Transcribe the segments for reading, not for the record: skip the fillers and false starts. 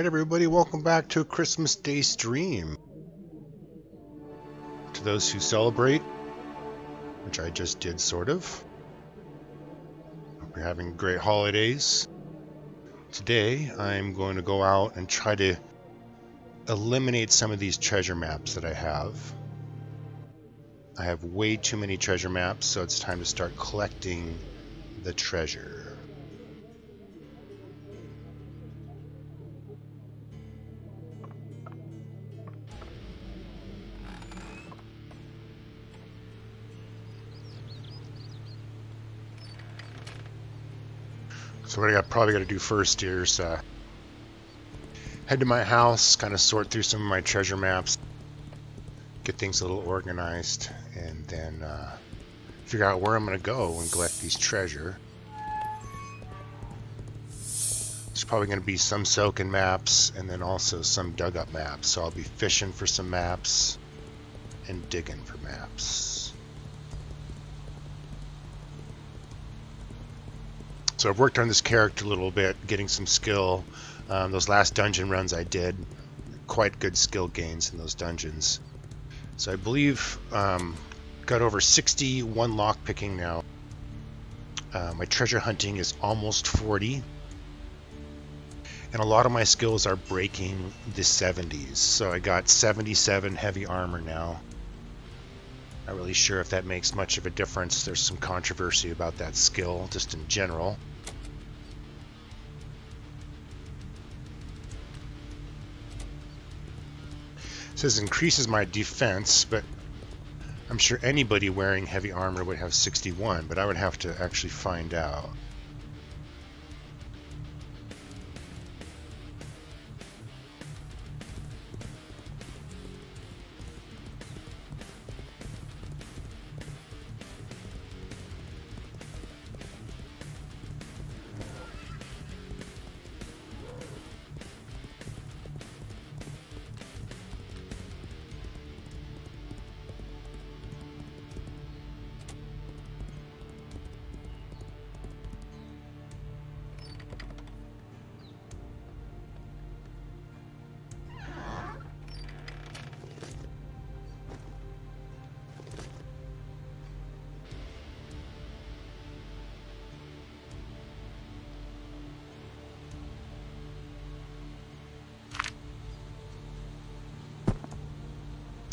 everybody, welcome back to a Christmas Day stream. To those who celebrate, which I just did sort of, hope you're having great holidays. Today I'm going to go out and try to eliminate some of these treasure maps that I have. I have way too many treasure maps, so it's time to start collecting the treasure. So what I probably got to do first here is head to my house, kind of sort through some of my treasure maps, get things a little organized, and then figure out where I'm going to go and collect these treasure. There's probably going to be some soaking maps and then also some dug up maps. So I'll be fishing for some maps and digging for maps. So I've worked on this character a little bit, getting some skill. Those last dungeon runs I did, quite good skill gains in those dungeons. So I believe got over 61 lockpicking now. My treasure hunting is almost 40. And a lot of my skills are breaking the 70s. So I got 77 heavy armor now. Not really sure if that makes much of a difference. There's some controversy about that skill, just in general. It says increases my defense, but I'm sure anybody wearing heavy armor would have 61, but I would have to actually find out.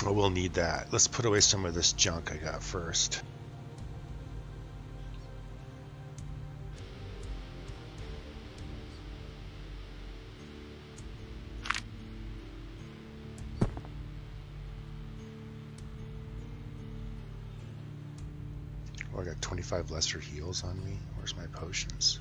Oh, we'll need that. Let's put away some of this junk I got first. Oh, I got 25 lesser heals on me. Where's my potions?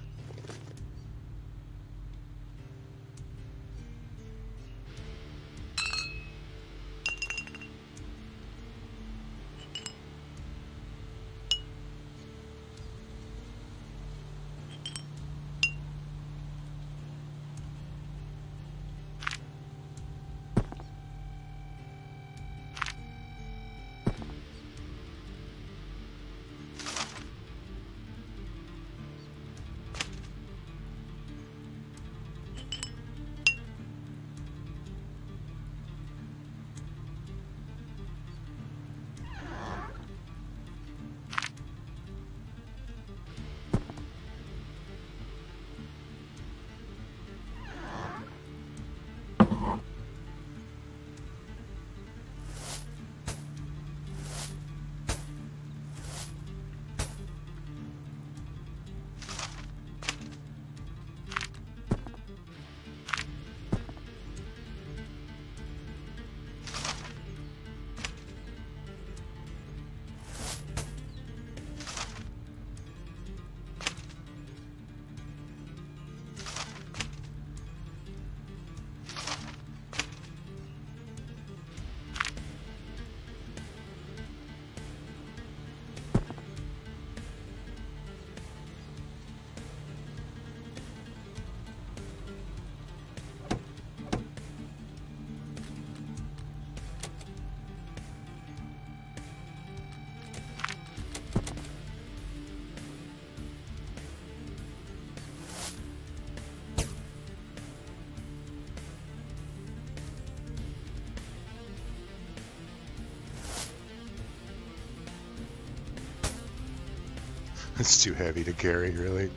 It's too heavy to carry, really.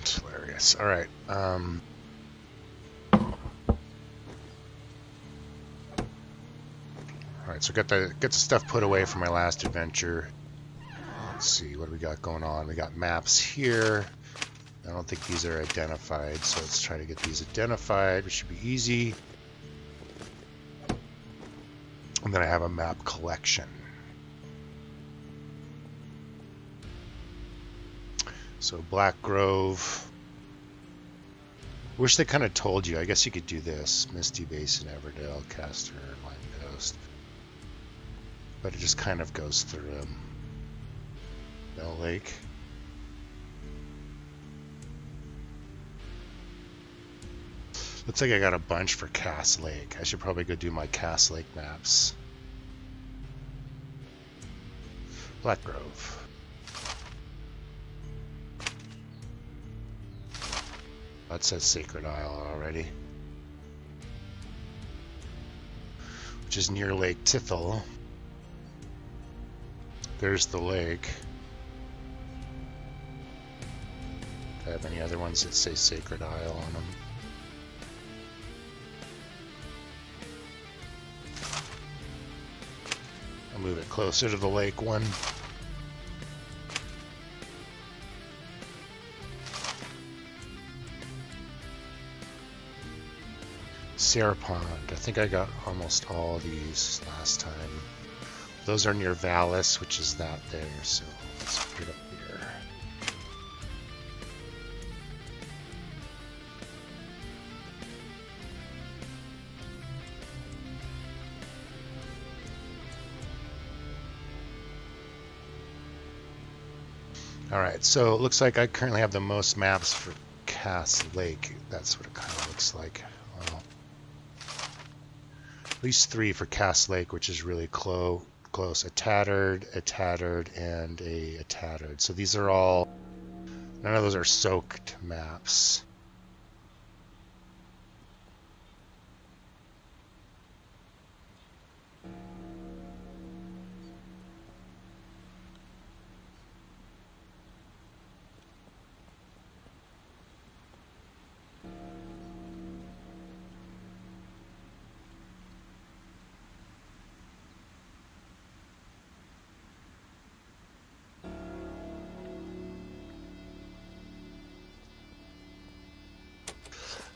It's hilarious. All right. Alright, so get the stuff put away from my last adventure. Let's see, what do we got going on? We got maps here. I don't think these are identified, so let's try to get these identified, which should be easy. And then I have a map collection. So Black Grove. Wish they kind of told you. I guess you could do this. Misty Basin, Everdale, Castor, Lime Coast. But it just kind of goes through them. Bell Lake. Looks like I got a bunch for Cass Lake. I should probably go do my Cass Lake maps. Black Grove. That says Sacred Isle already. Which is near Lake Tithel. There's the lake. Do I have any other ones that say Sacred Isle on them? I'll move it closer to the lake one. Sarah Pond. I think I got almost all these last time. Those are near Vallis, which is not there, so let's put it up here. Alright, so it looks like I currently have the most maps for Cass Lake. That's what it kind of looks like. Well, at least 3 for Cass Lake, which is really close. A tattered, and a tattered. So these are all, none of those are soaked maps.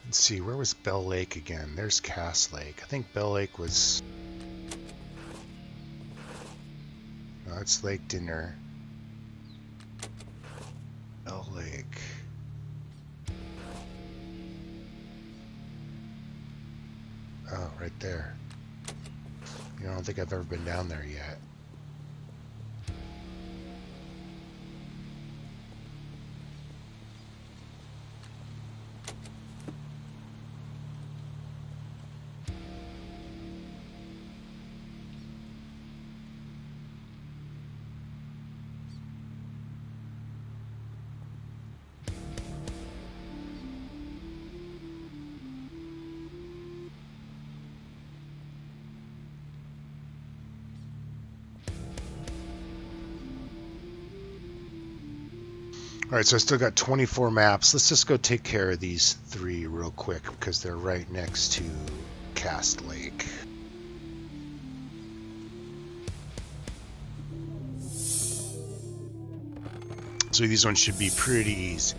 Let's see, where was Bell Lake again? There's Cass Lake. I think Bell Lake was... No, it's Lake Dinner. Bell Lake. Oh, right there. I don't think I've ever been down there yet. Alright, so I still got 24 maps. Let's just go take care of these 3 real quick because they're right next to Cass Lake. So these ones should be pretty easy.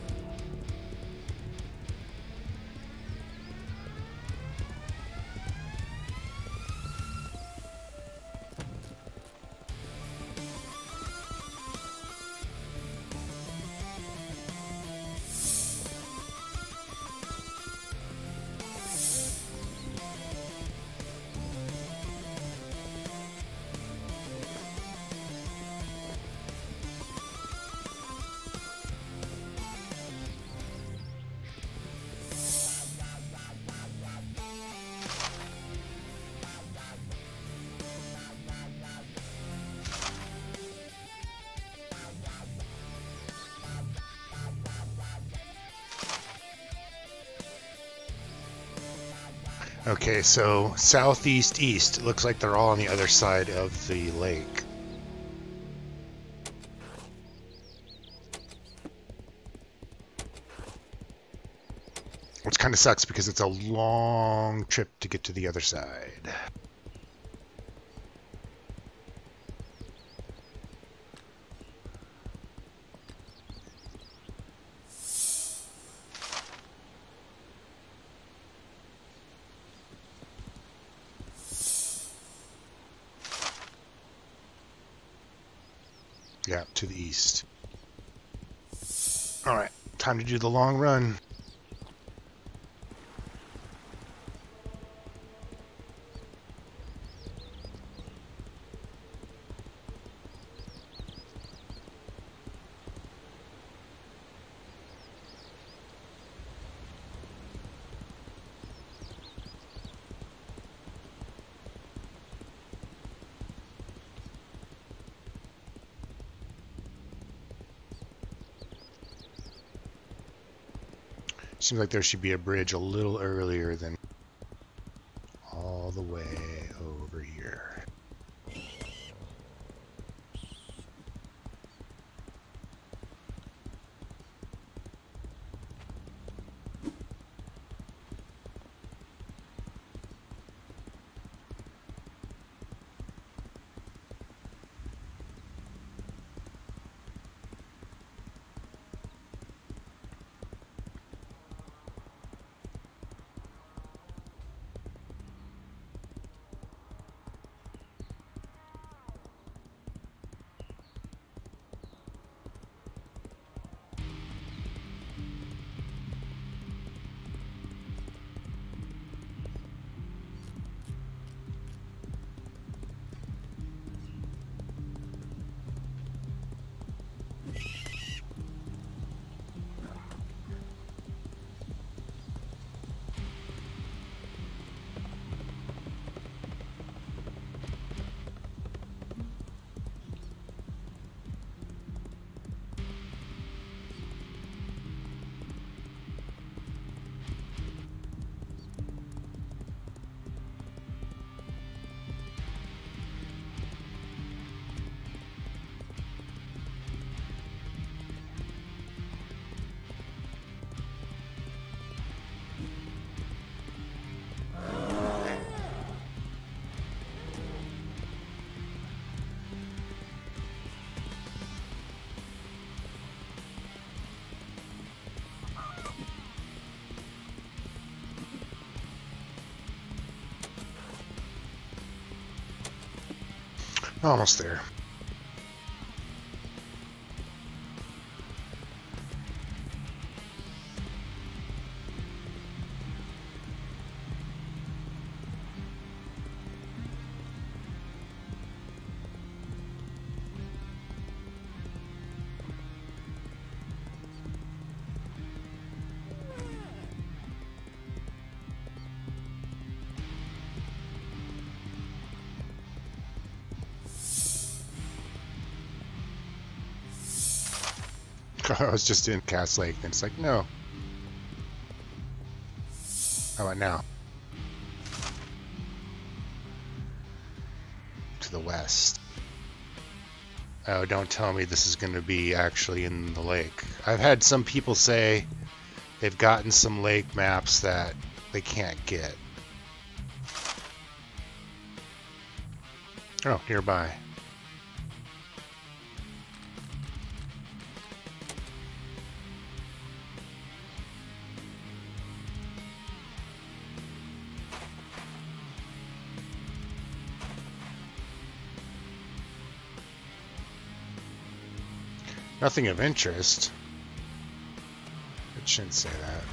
Okay, so southeast east. It looks like they're all on the other side of the lake. kind of sucks because it's a long trip to get to the other side. Yeah, to the east. All right, time to do the long run. Seems like there should be a bridge a little earlier than all the way over here. Almost there. I was just in Cass Lake, and it's like, no. How about now? To the west. Oh, don't tell me this is going to be actually in the lake. I've had some people say they've gotten some lake maps that they can't get. Oh, nearby. Nothing of interest. It shouldn't say that.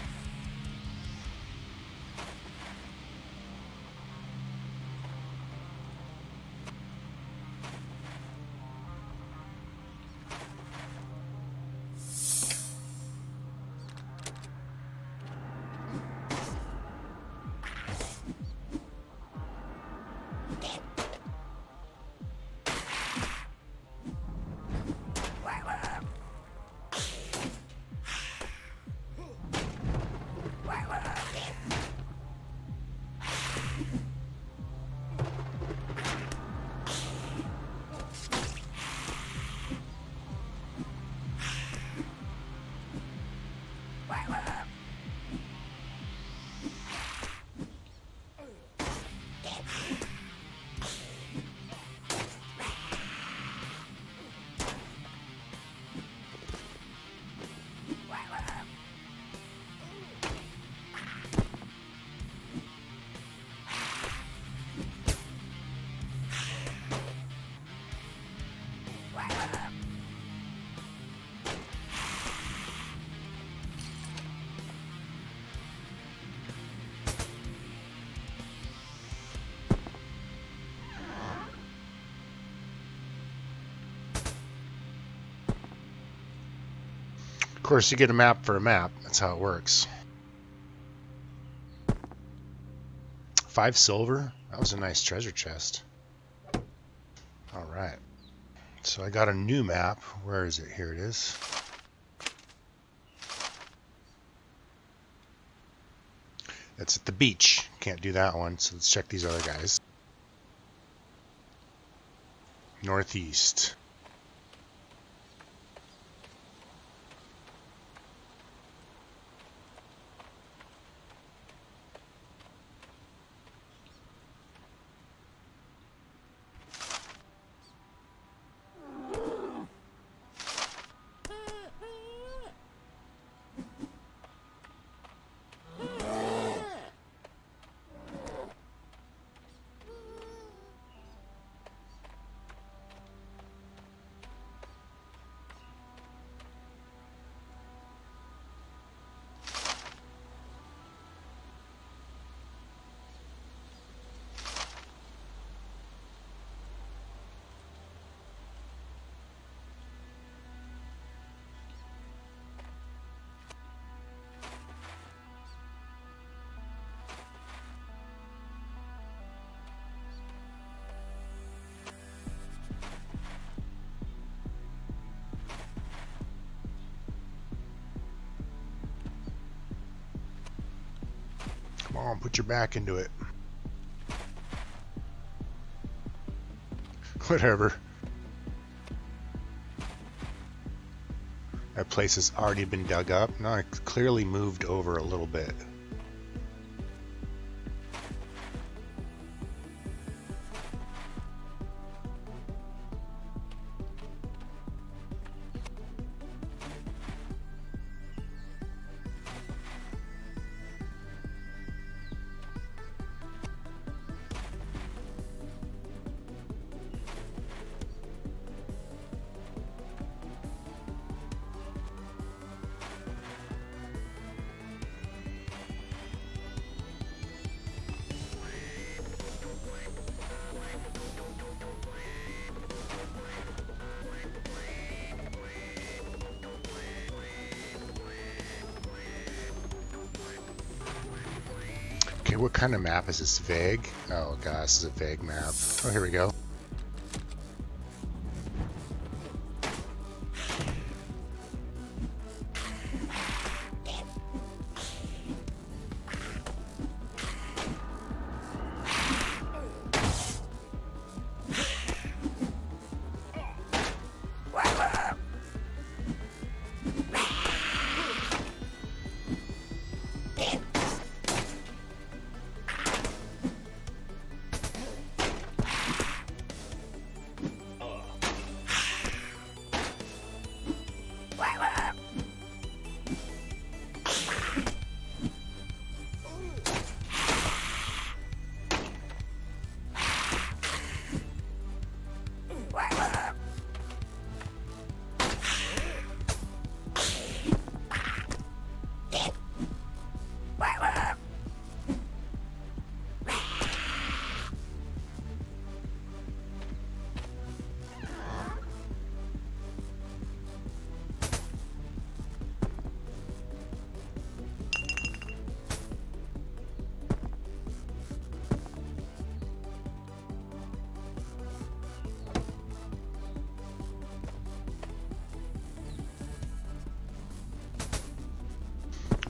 course, you get a map for a map. That's how it works. 5 silver. That was a nice treasure chest. Alright. So I got a new map. Where is it? Here it is. That's at the beach. Can't do that one, so let's check these other guys. Northeast. Come on, put your back into it. Whatever. That place has already been dug up. Now it's clearly moved over a little bit. Okay, what kind of map is this? Vague? Oh gosh, this is a vague map. Oh, here we go.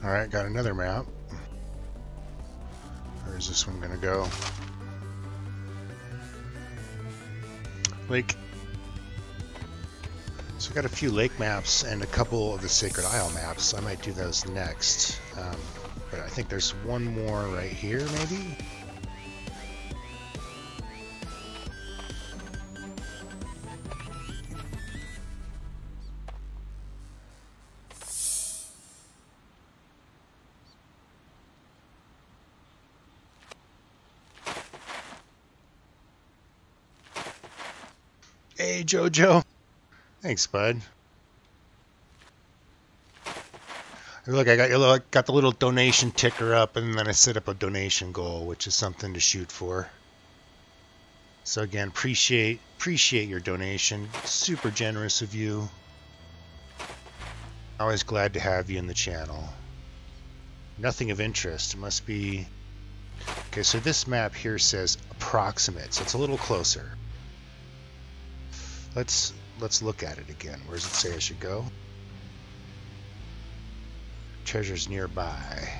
Alright, got another map. Where is this one gonna go? Lake. So I got a few lake maps and a couple of the Sacred Isle maps. I might do those next. But I think there's one more right here, maybe? Hey, Jojo. Thanks, bud. Look, I got the little donation ticker up, and then I set up a donation goal, which is something to shoot for. So again, appreciate your donation. Super generous of you. Always glad to have you in the channel. Nothing of interest. It must be... Okay, so this map here says approximate, so it's a little closer. Let's look at it again. Where does it say I should go? Treasures nearby.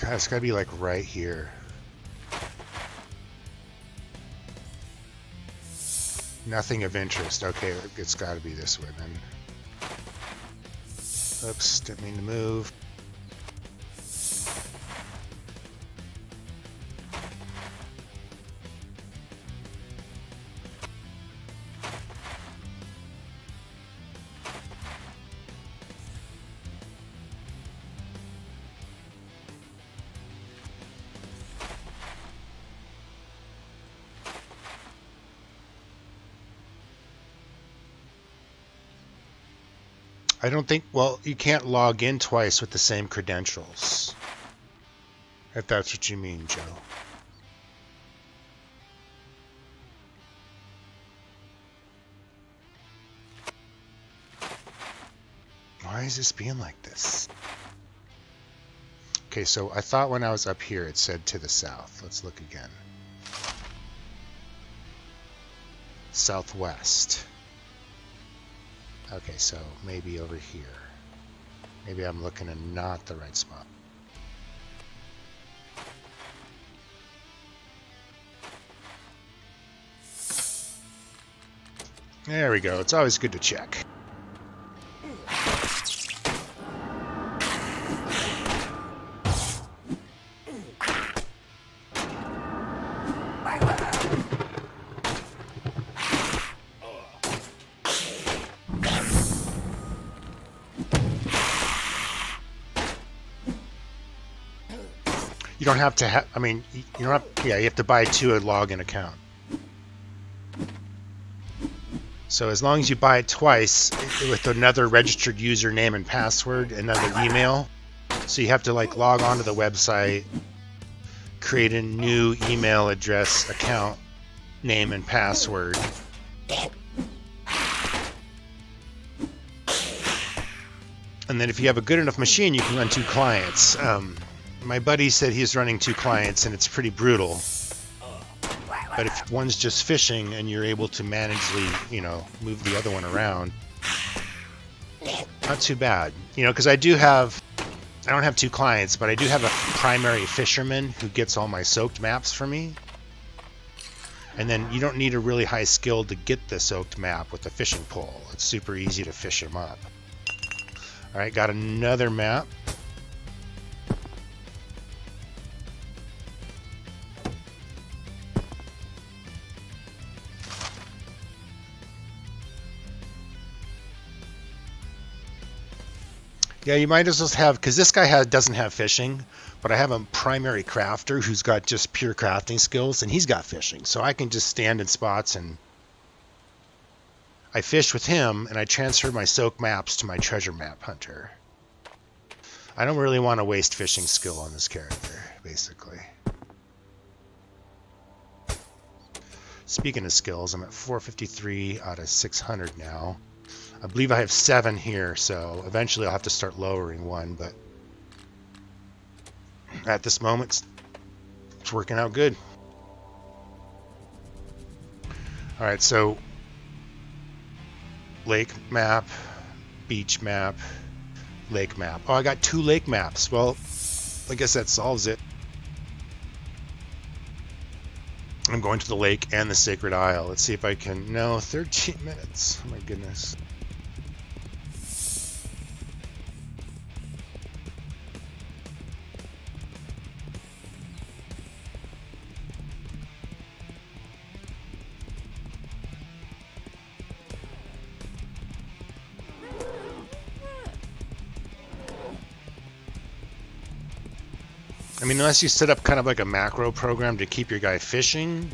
God, it's gotta be like right here. Nothing of interest. Okay, it's gotta be this way then. Oops, didn't mean to move. I don't think, well, you can't log in twice with the same credentials. If that's what you mean, Joe. Why is this being like this? Okay, so I thought when I was up here it said to the south. Let's look again. Southwest. Okay, so maybe over here. Maybe I'm looking in not the right spot. There we go. It's always good to check. You don't have to have, I mean, you don't have, yeah, you have to buy 2 to log an account. So as long as you buy it twice with another registered username and password, another email, so you have to like log on to the website, create a new email address, account, name and password. And then if you have a good enough machine, you can run 2 clients. My buddy said he's running 2 clients and it's pretty brutal. But if one's just fishing and you're able to managely, you know, move the other one around, not too bad. You know, because I don't have 2 clients, but I do have a primary fisherman who gets all my soaked maps for me. And then you don't need a really high skill to get the soaked map with the fishing pole. It's super easy to fish them up. All right, got another map. Yeah, you might as well have, because this guy doesn't have fishing, but I have a primary crafter who's got just pure crafting skills, and he's got fishing. So I can just stand in spots, and I fish with him, and I transfer my soak maps to my treasure map hunter. I don't really want to waste fishing skill on this character, basically. Speaking of skills, I'm at 453 out of 600 now. I believe I have 7 here, so eventually I'll have to start lowering one, but at this moment, it's working out good. Alright, so lake map, beach map, lake map. Oh, I got 2 lake maps. Well, I guess that solves it. I'm going to the lake and the Sacred Isle. Let's see if I can... No, 13 minutes. Oh my goodness. I mean, unless you set up kind of like a macro program to keep your guy fishing,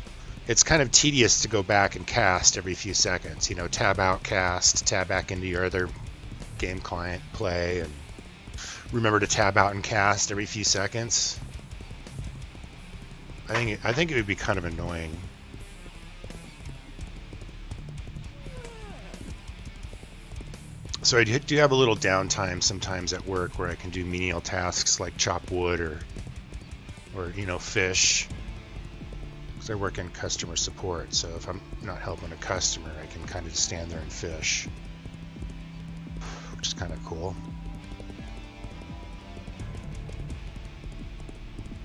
it's kind of tedious to go back and cast every few seconds. You know, tab out, cast, tab back into your other game client, play, and remember to tab out and cast every few seconds. I think it would be kind of annoying. So I do have a little downtime sometimes at work where I can do menial tasks like chop wood or you know, fish. Because I work in customer support, so if I'm not helping a customer, I can kind of just stand there and fish, which is kind of cool.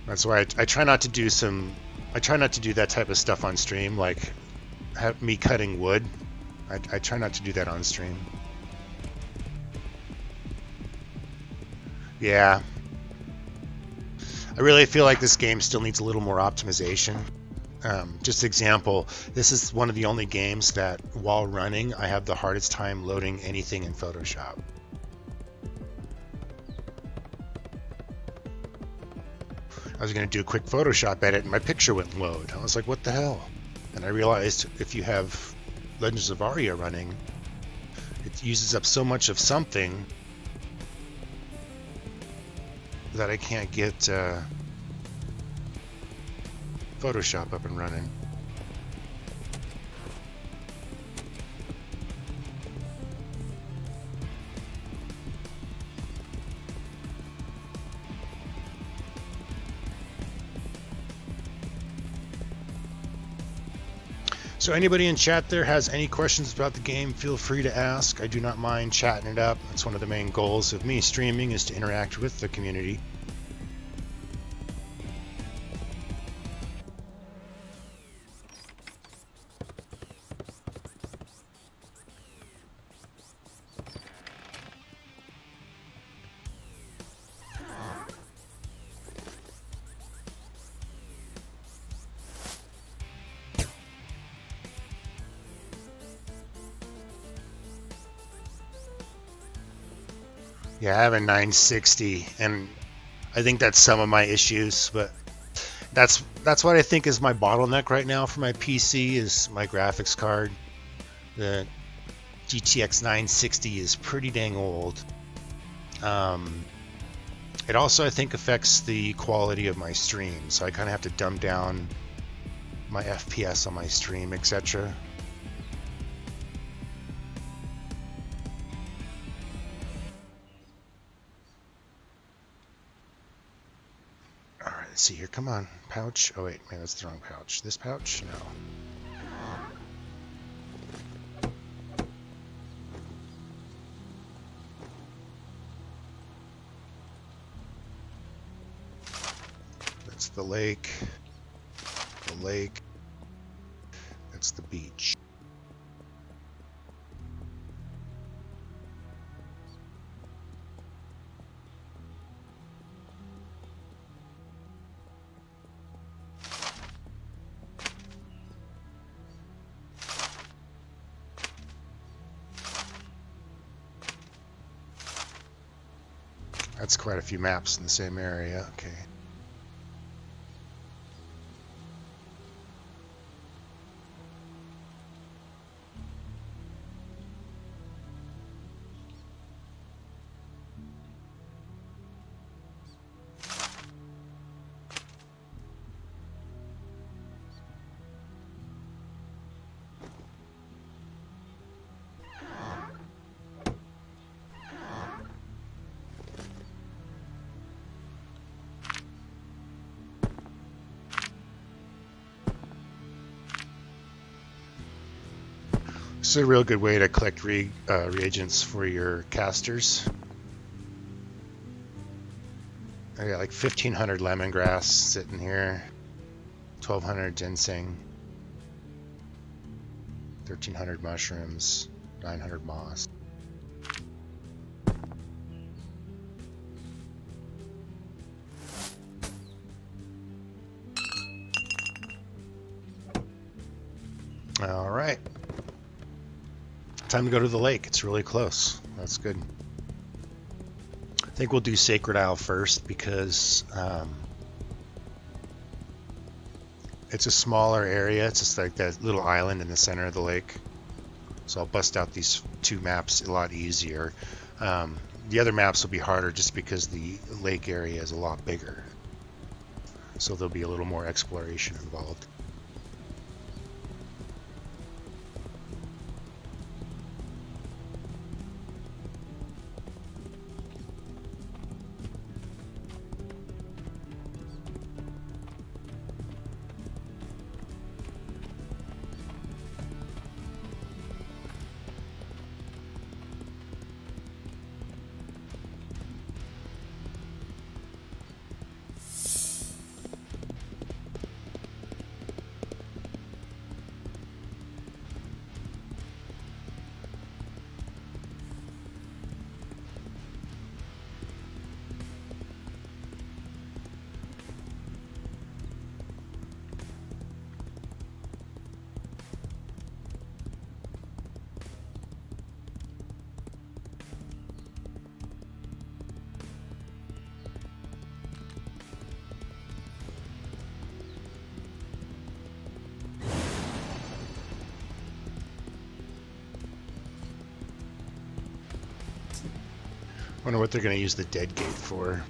That's why I try not to do that type of stuff on stream, like have me cutting wood. I try not to do that on stream. Yeah. I really feel like this game still needs a little more optimization. Just example, this is one of the only games that while running, I have the hardest time loading anything in Photoshop. I was going to do a quick Photoshop edit and my picture wouldn't load. I was like, what the hell? And I realized if you have Legends of Aria running, it uses up so much of something that I can't get Photoshop up and running. So anybody in chat there has any questions about the game, feel free to ask. I do not mind chatting it up. That's one of the main goals of me streaming, is to interact with the community. Yeah, I have a 960, and I think that's some of my issues, but that's what I think is my bottleneck right now for my PC is my graphics card. The GTX 960 is pretty dang old. It also, I think, affects the quality of my stream, so I kind of have to dumb down my FPS on my stream, etc. Let's see here. Come on, pouch. Oh wait, man, that's the wrong pouch. This pouch? No. That's the lake. The lake. That's the beach. That's quite a few maps in the same area. Okay. This is a real good way to collect reagents for your casters. I got like 1,500 lemongrass sitting here, 1,200 ginseng, 1,300 mushrooms, 900 moss. All right. Time to go to the lake. It's really close. That's good. I think we'll do Sacred Isle first because It's a smaller area. It's just like that little island in the center of the lake. So I'll bust out these two maps a lot easier. The other maps will be harder just because the lake area is a lot bigger. So there'll be a little more exploration involved. Wonder what they're going to use the dead gate for.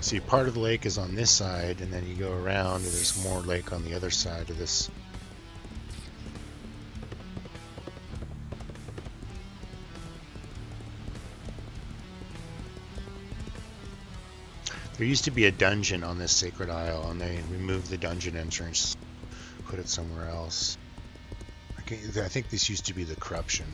See, part of the lake is on this side, and then you go around, and there's more lake on the other side of this. There used to be a dungeon on this sacred isle, and they removed the dungeon entrance, put it somewhere else. I think this used to be the corruption.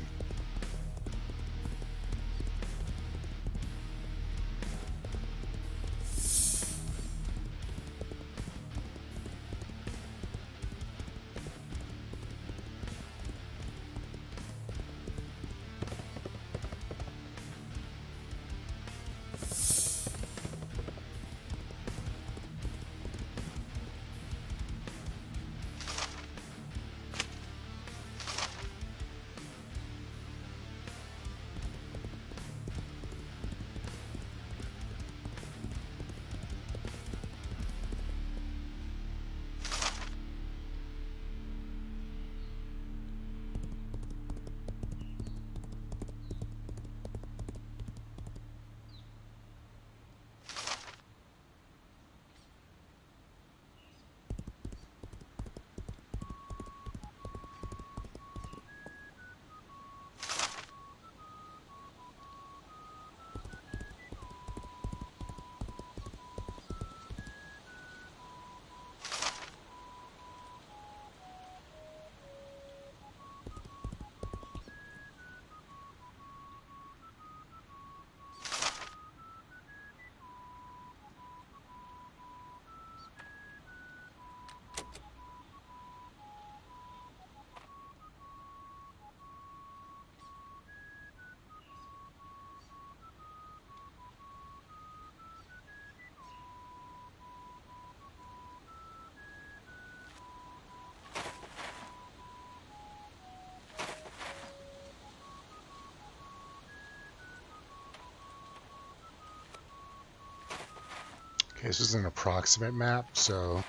Okay, this is an approximate map, so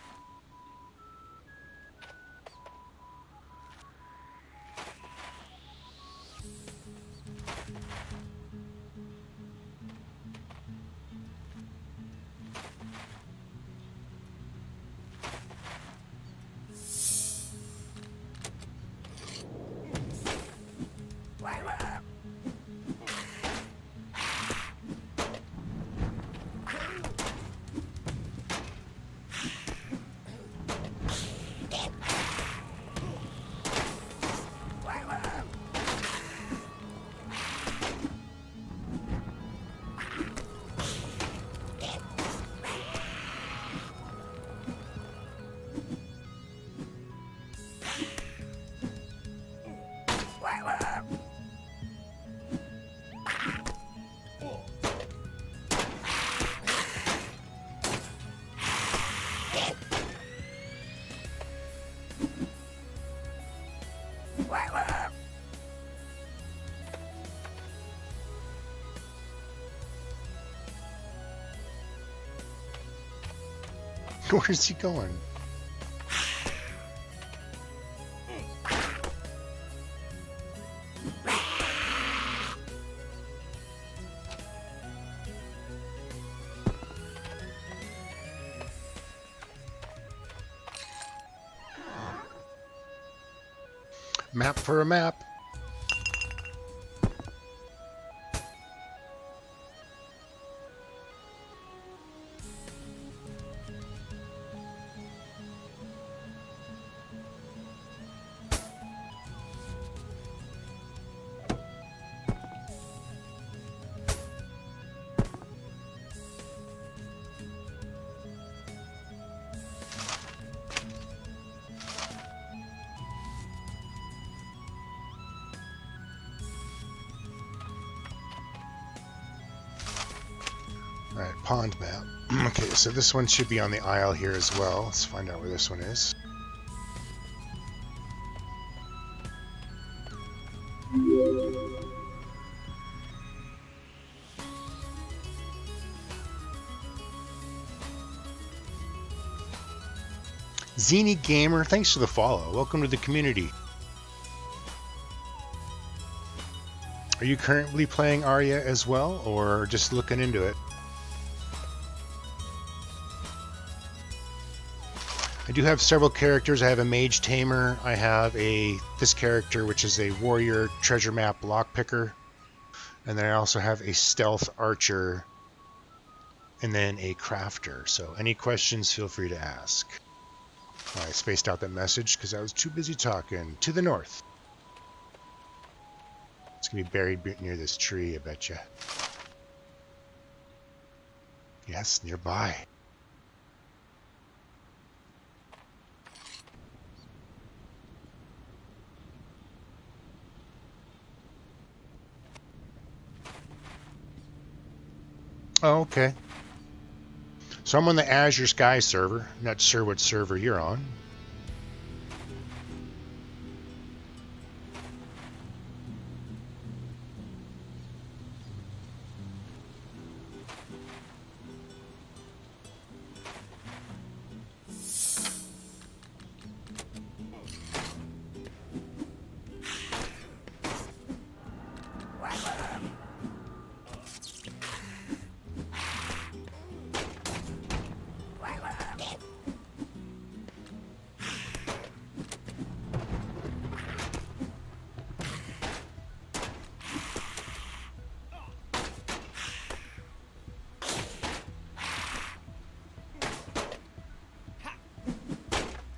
Where's he going? Map for a map. Alright, pond map. Okay, so this one should be on the isle here as well. Let's find out where this one is. Zini Gamer, thanks for the follow. Welcome to the community. Are you currently playing Aria as well, or just looking into it? I do have several characters. I have a mage tamer. I have this character, which is a warrior treasure map lockpicker. And then I also have a stealth archer. And then a crafter. So any questions, feel free to ask. I spaced out that message because I was too busy talking. To the north. It's going to be buried near this tree, I bet you. Yes, nearby. Oh, okay. So I'm on the Azure Sky server. Not sure what server you're on.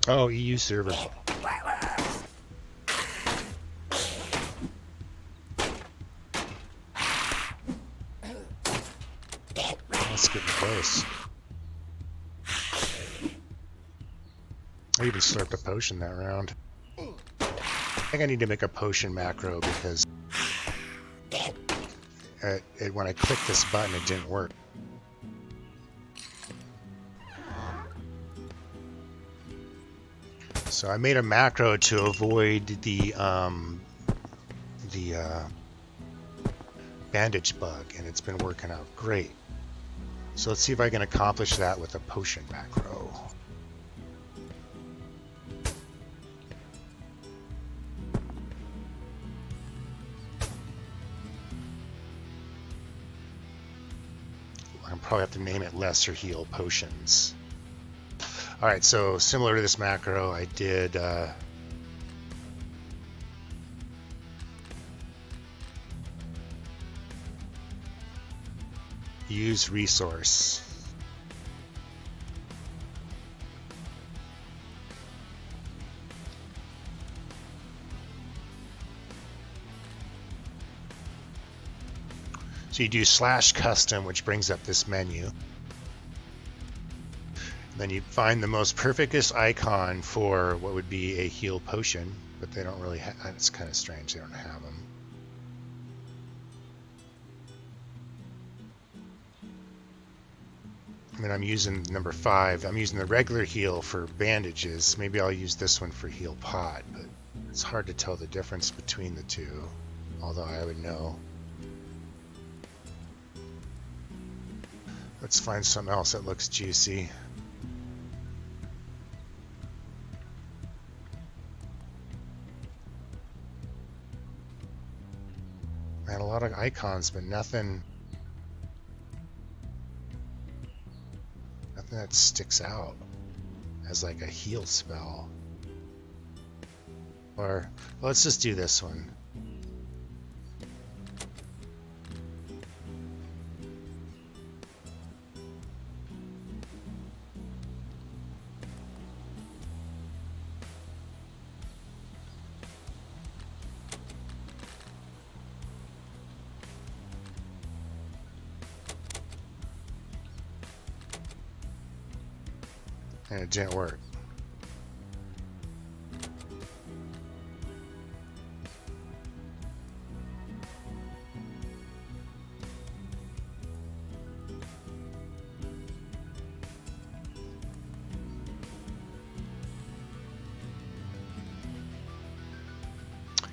Oh, EU server. Let's get close. I even slurped a potion that round. I think I need to make a potion macro because when I clicked this button, it didn't work. So I made a macro to avoid the bandage bug, and it's been working out great. So let's see if I can accomplish that with a potion macro. I'll probably have to name it Lesser Heal Potions. Alright, so similar to this macro, I did use resource. So you do /custom, which brings up this menu. Then you find the most perfectest icon for what would be a heal potion, but they don't really have, it's kind of strange, they don't have them. And then I'm using number 5, I'm using the regular heal for bandages. Maybe I'll use this one for heal pot, but it's hard to tell the difference between the two, although I would know. Let's find something else that looks juicy. Man, a lot of icons, but nothing that sticks out as like a heal spell. Or let's just do this one. And it didn't work.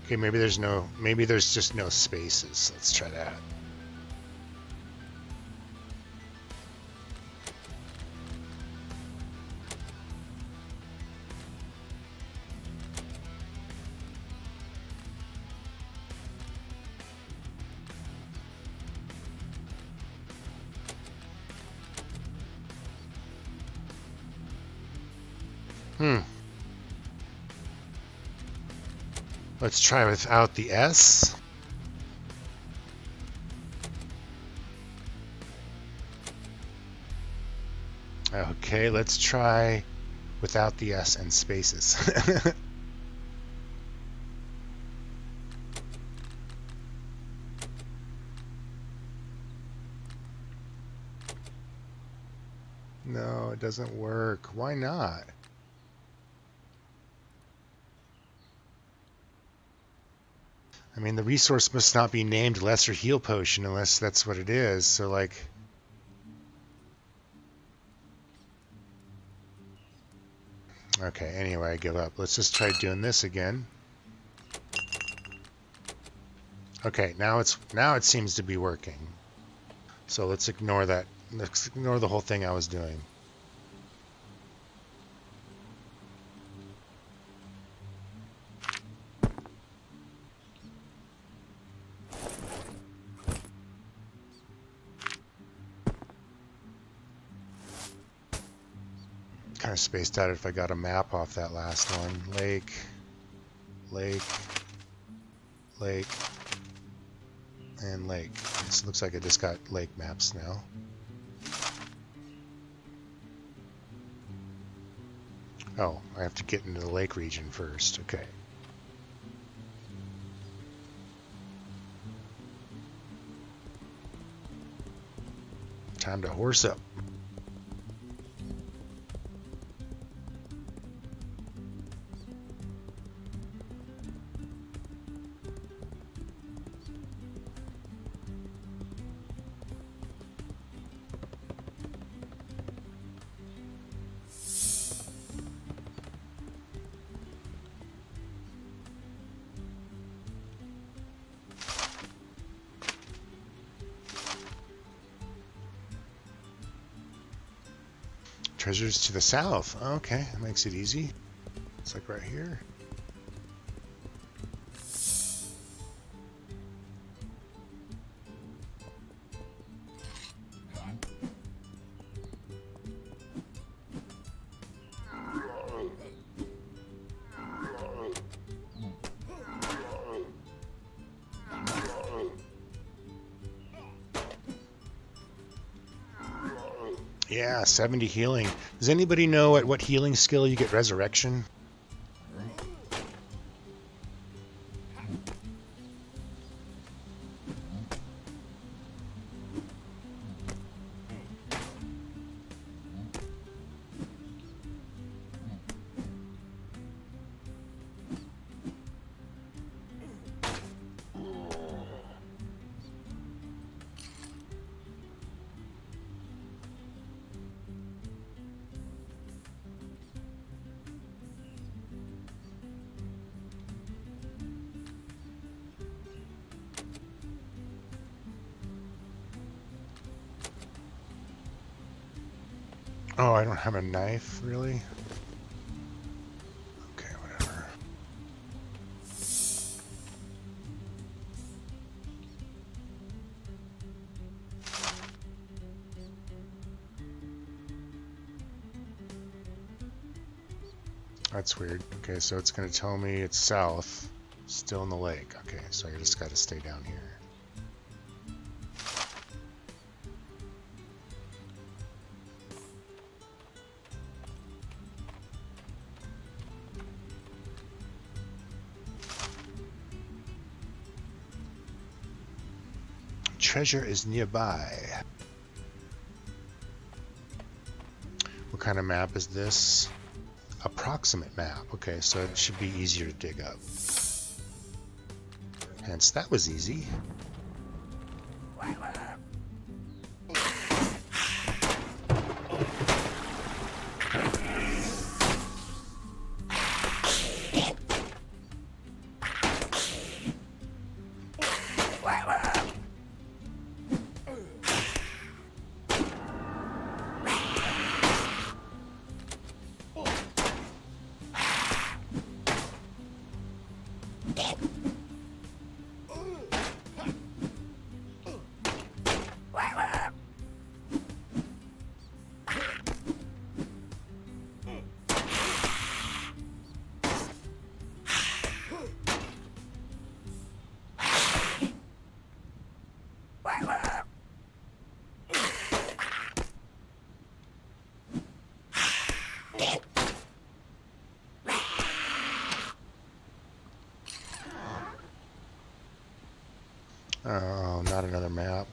Okay, maybe there's just no spaces. Let's try that. Let's try without the S. Okay, let's try without the S and spaces. No, it doesn't work. Why not? I mean, the resource must not be named Lesser Heal Potion unless that's what it is. So, like... Okay, anyway, I give up. Let's just try doing this again. Okay, now it seems to be working. So let's ignore that. Let's ignore the whole thing I was doing. Kind of spaced out if I got a map off that last one. Lake, lake, lake, and lake. This looks like I just got lake maps now. Oh, I have to get into the lake region first. Okay. Time to horse up. Treasures to the south. Okay, that makes it easy. It's like right here. Yeah, 70 healing. Does anybody know at what healing skill you get resurrection? Oh, I don't have a knife, really? Okay, whatever. That's weird. Okay, so it's going to tell me it's south, still in the lake. Okay, so I just got to stay down here. Treasure is nearby. What kind of map is this? Approximate map. Okay, so it should be easier to dig up. Hence, that was easy. Oh, not another map.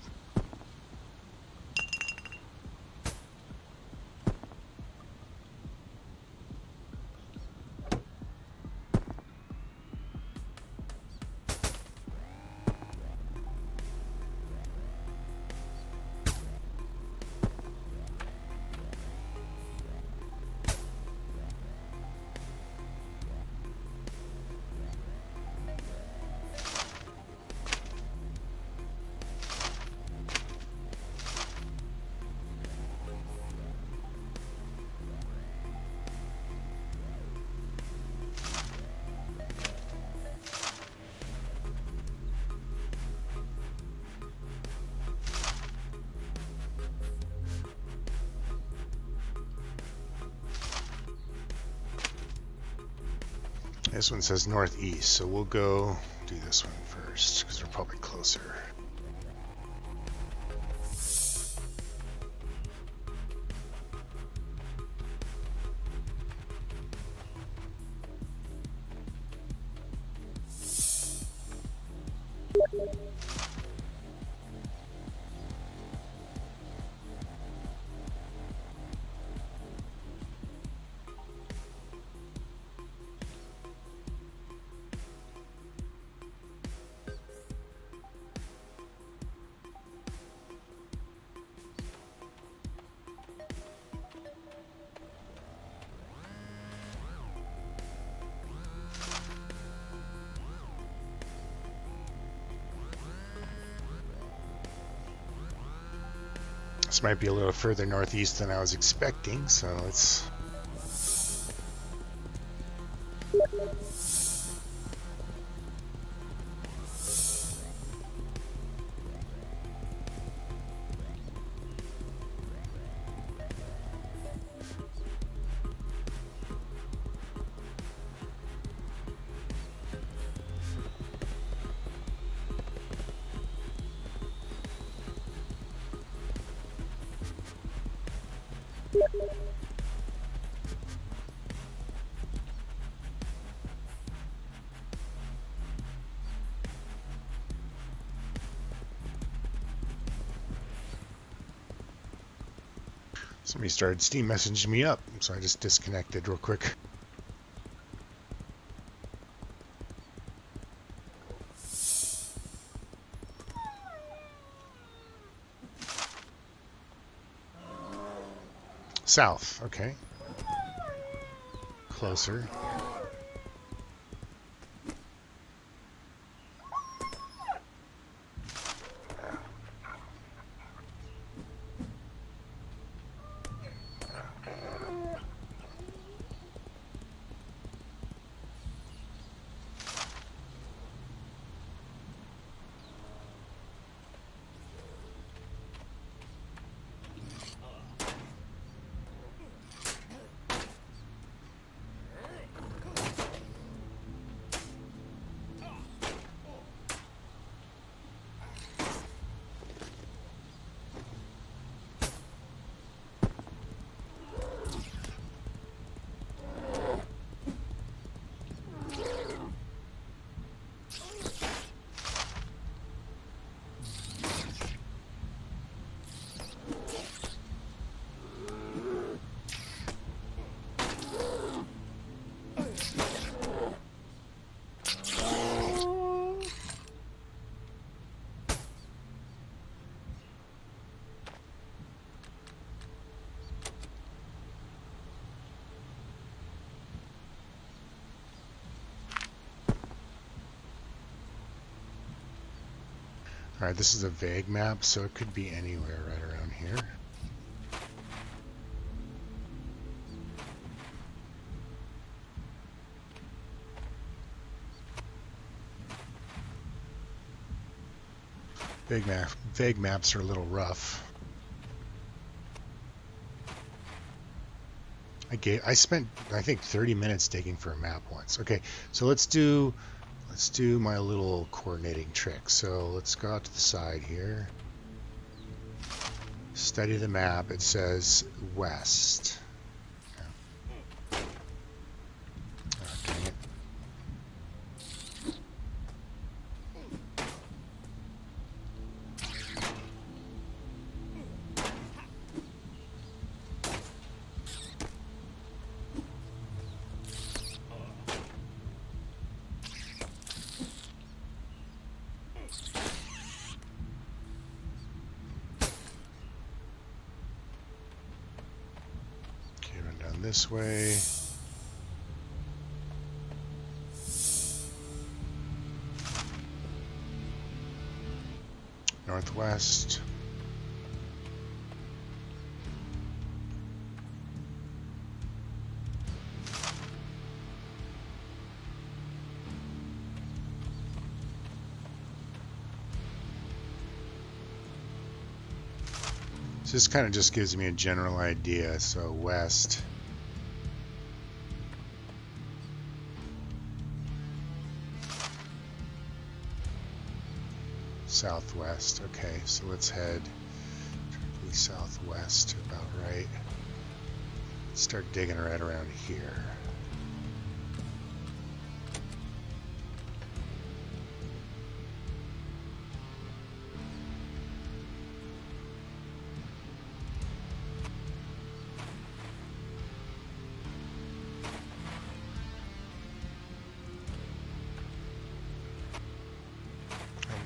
This one says northeast, so we'll go do this one first because we're probably closer. This might be a little further northeast than I was expecting, so let's... Somebody started Steam messaging me up, so I just disconnected real quick. South, okay. Closer. Alright, this is a vague map, so it could be anywhere right around here. Vague maps are a little rough. I spent, I think, 30 minutes digging for a map once. Okay, so let's do my little coordinating trick. So let's go out to the side here. Study the map. It says west. Oh, dang it. This way. Northwest. So this kind of just gives me a general idea. So west. Southwest. Okay, so let's head directly southwest, about right. Start digging right around here.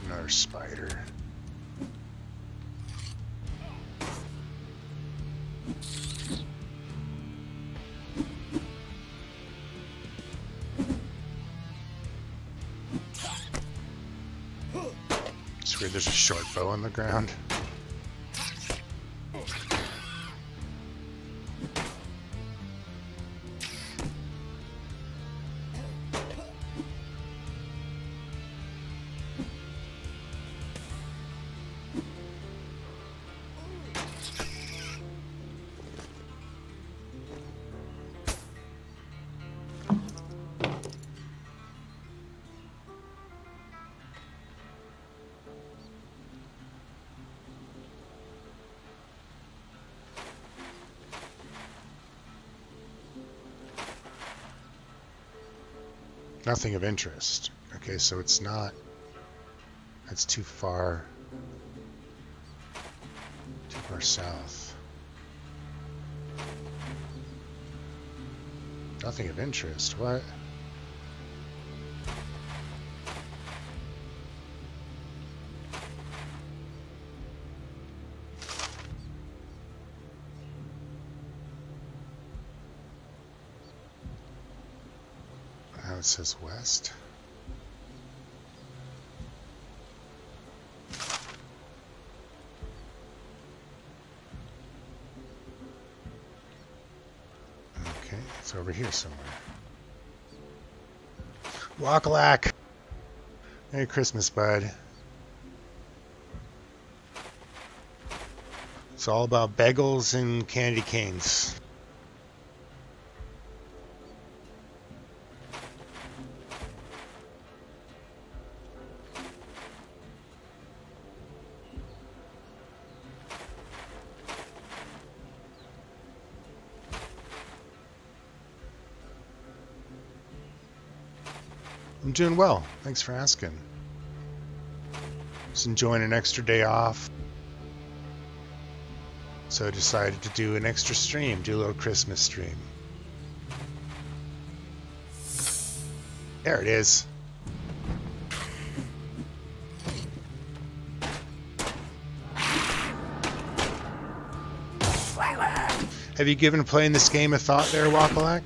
Another spider. It's weird, there's a short bow on the ground. Nothing of interest. Okay, so it's not. That's too far. Too far south. Nothing of interest. What? It says west. Okay, it's over here somewhere. Wakalak! Merry Christmas, bud. It's all about bagels and candy canes. I'm doing well. Thanks for asking. Just enjoying an extra day off. So I decided to do an extra stream, do a little Christmas stream. There it is. Have you given playing this game a thought there, Wakalak?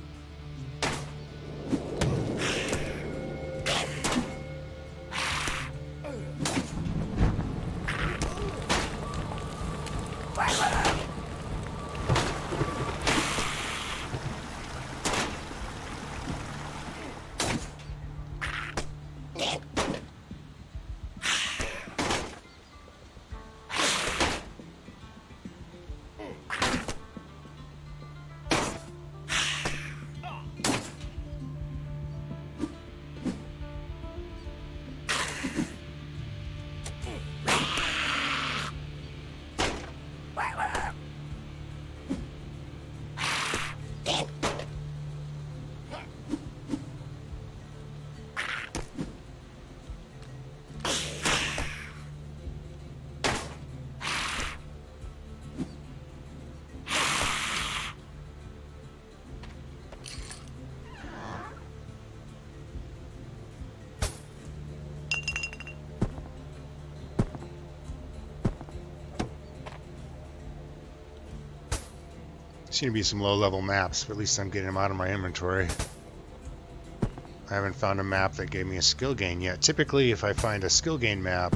Seem to be some low-level maps, but at least I'm getting them out of my inventory. I haven't found a map that gave me a skill gain yet. Typically, if I find a skill gain map,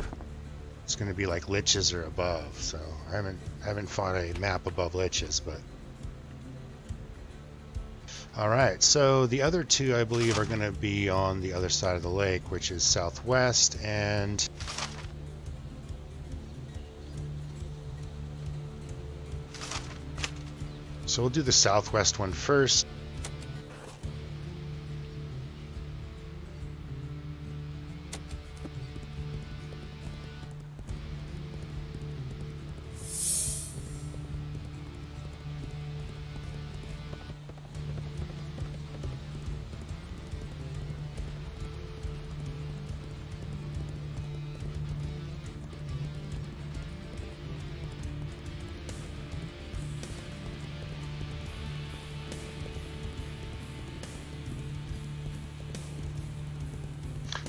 it's going to be like liches or above. So I haven't fought a map above liches, but all right. So the other two, I believe, are going to be on the other side of the lake, which is southwest and. So we'll do the southwest one first.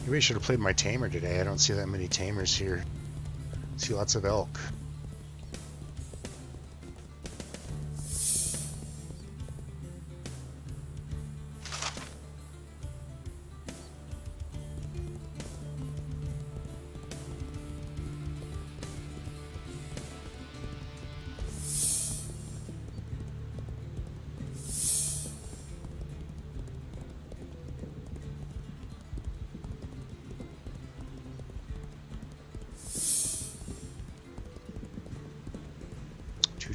Maybe I should have played my tamer today. I don't see that many tamers here. I see lots of elk.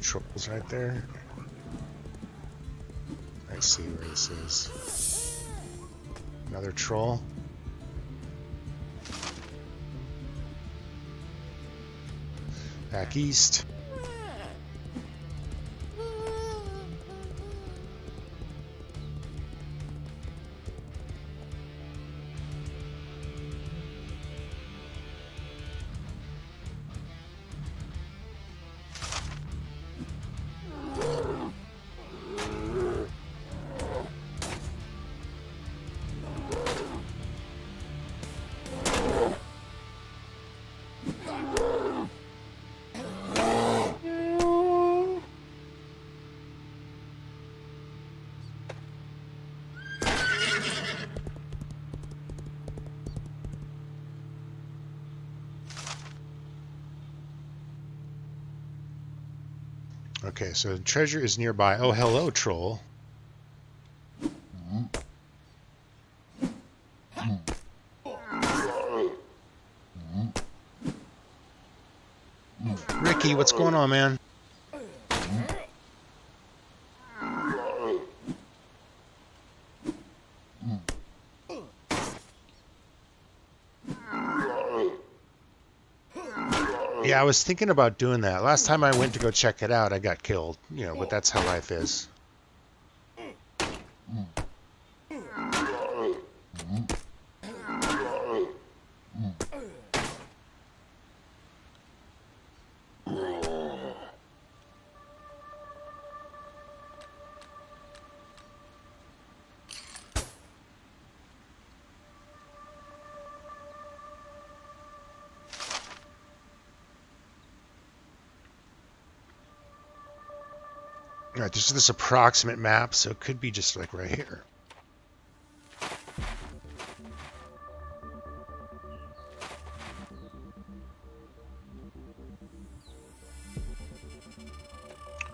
Trolls right there. I see where this is. Another troll. Back east. Okay, so treasure is nearby. Oh, hello, troll. Ricky, what's going on, man? Yeah, I was thinking about doing that. Last time I went to go check it out, I got killed. You know, but that's how life is. All right, this is this approximate map, so it could be just like right here.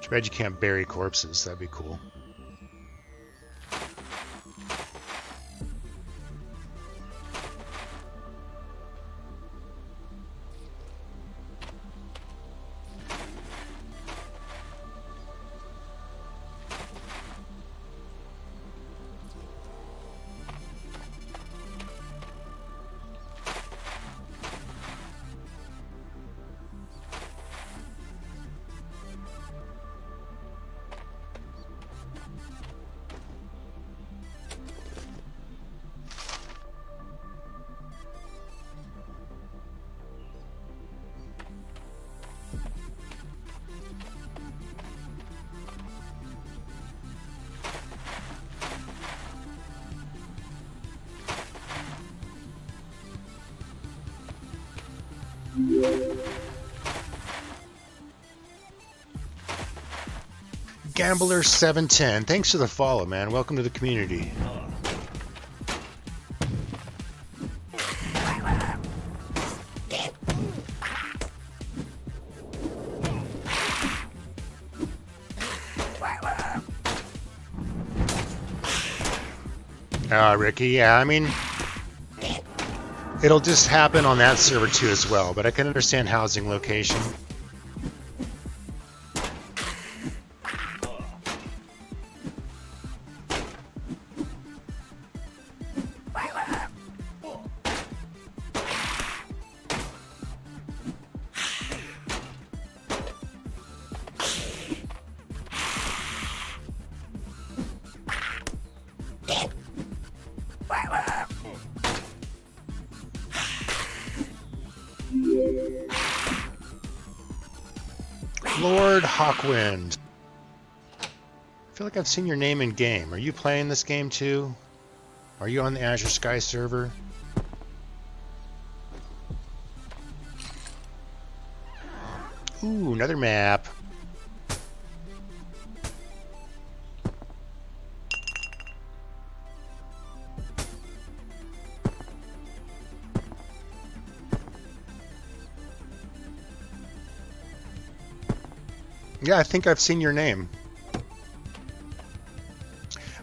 Too bad you can't bury corpses. That'd be cool. Gambler710, thanks for the follow, man. Welcome to the community. Ricky, yeah, I mean, it'll just happen on that server too as well, but I can understand housing location. Lord Hawkwind. I feel like I've seen your name in game. Are you playing this game too? Are you on the Azure Sky server? Ooh, another map. Yeah, I think I've seen your name.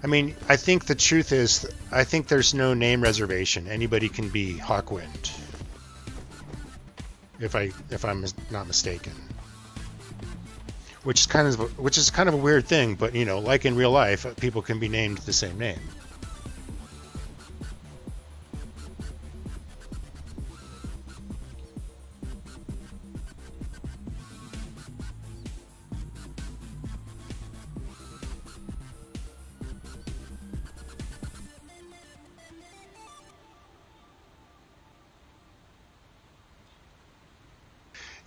I mean, I think the truth is, I think there's no name reservation. Anybody can be Hawkwind, if I'm not mistaken. Which is kind of a weird thing, but you know, like in real life, people can be named the same name.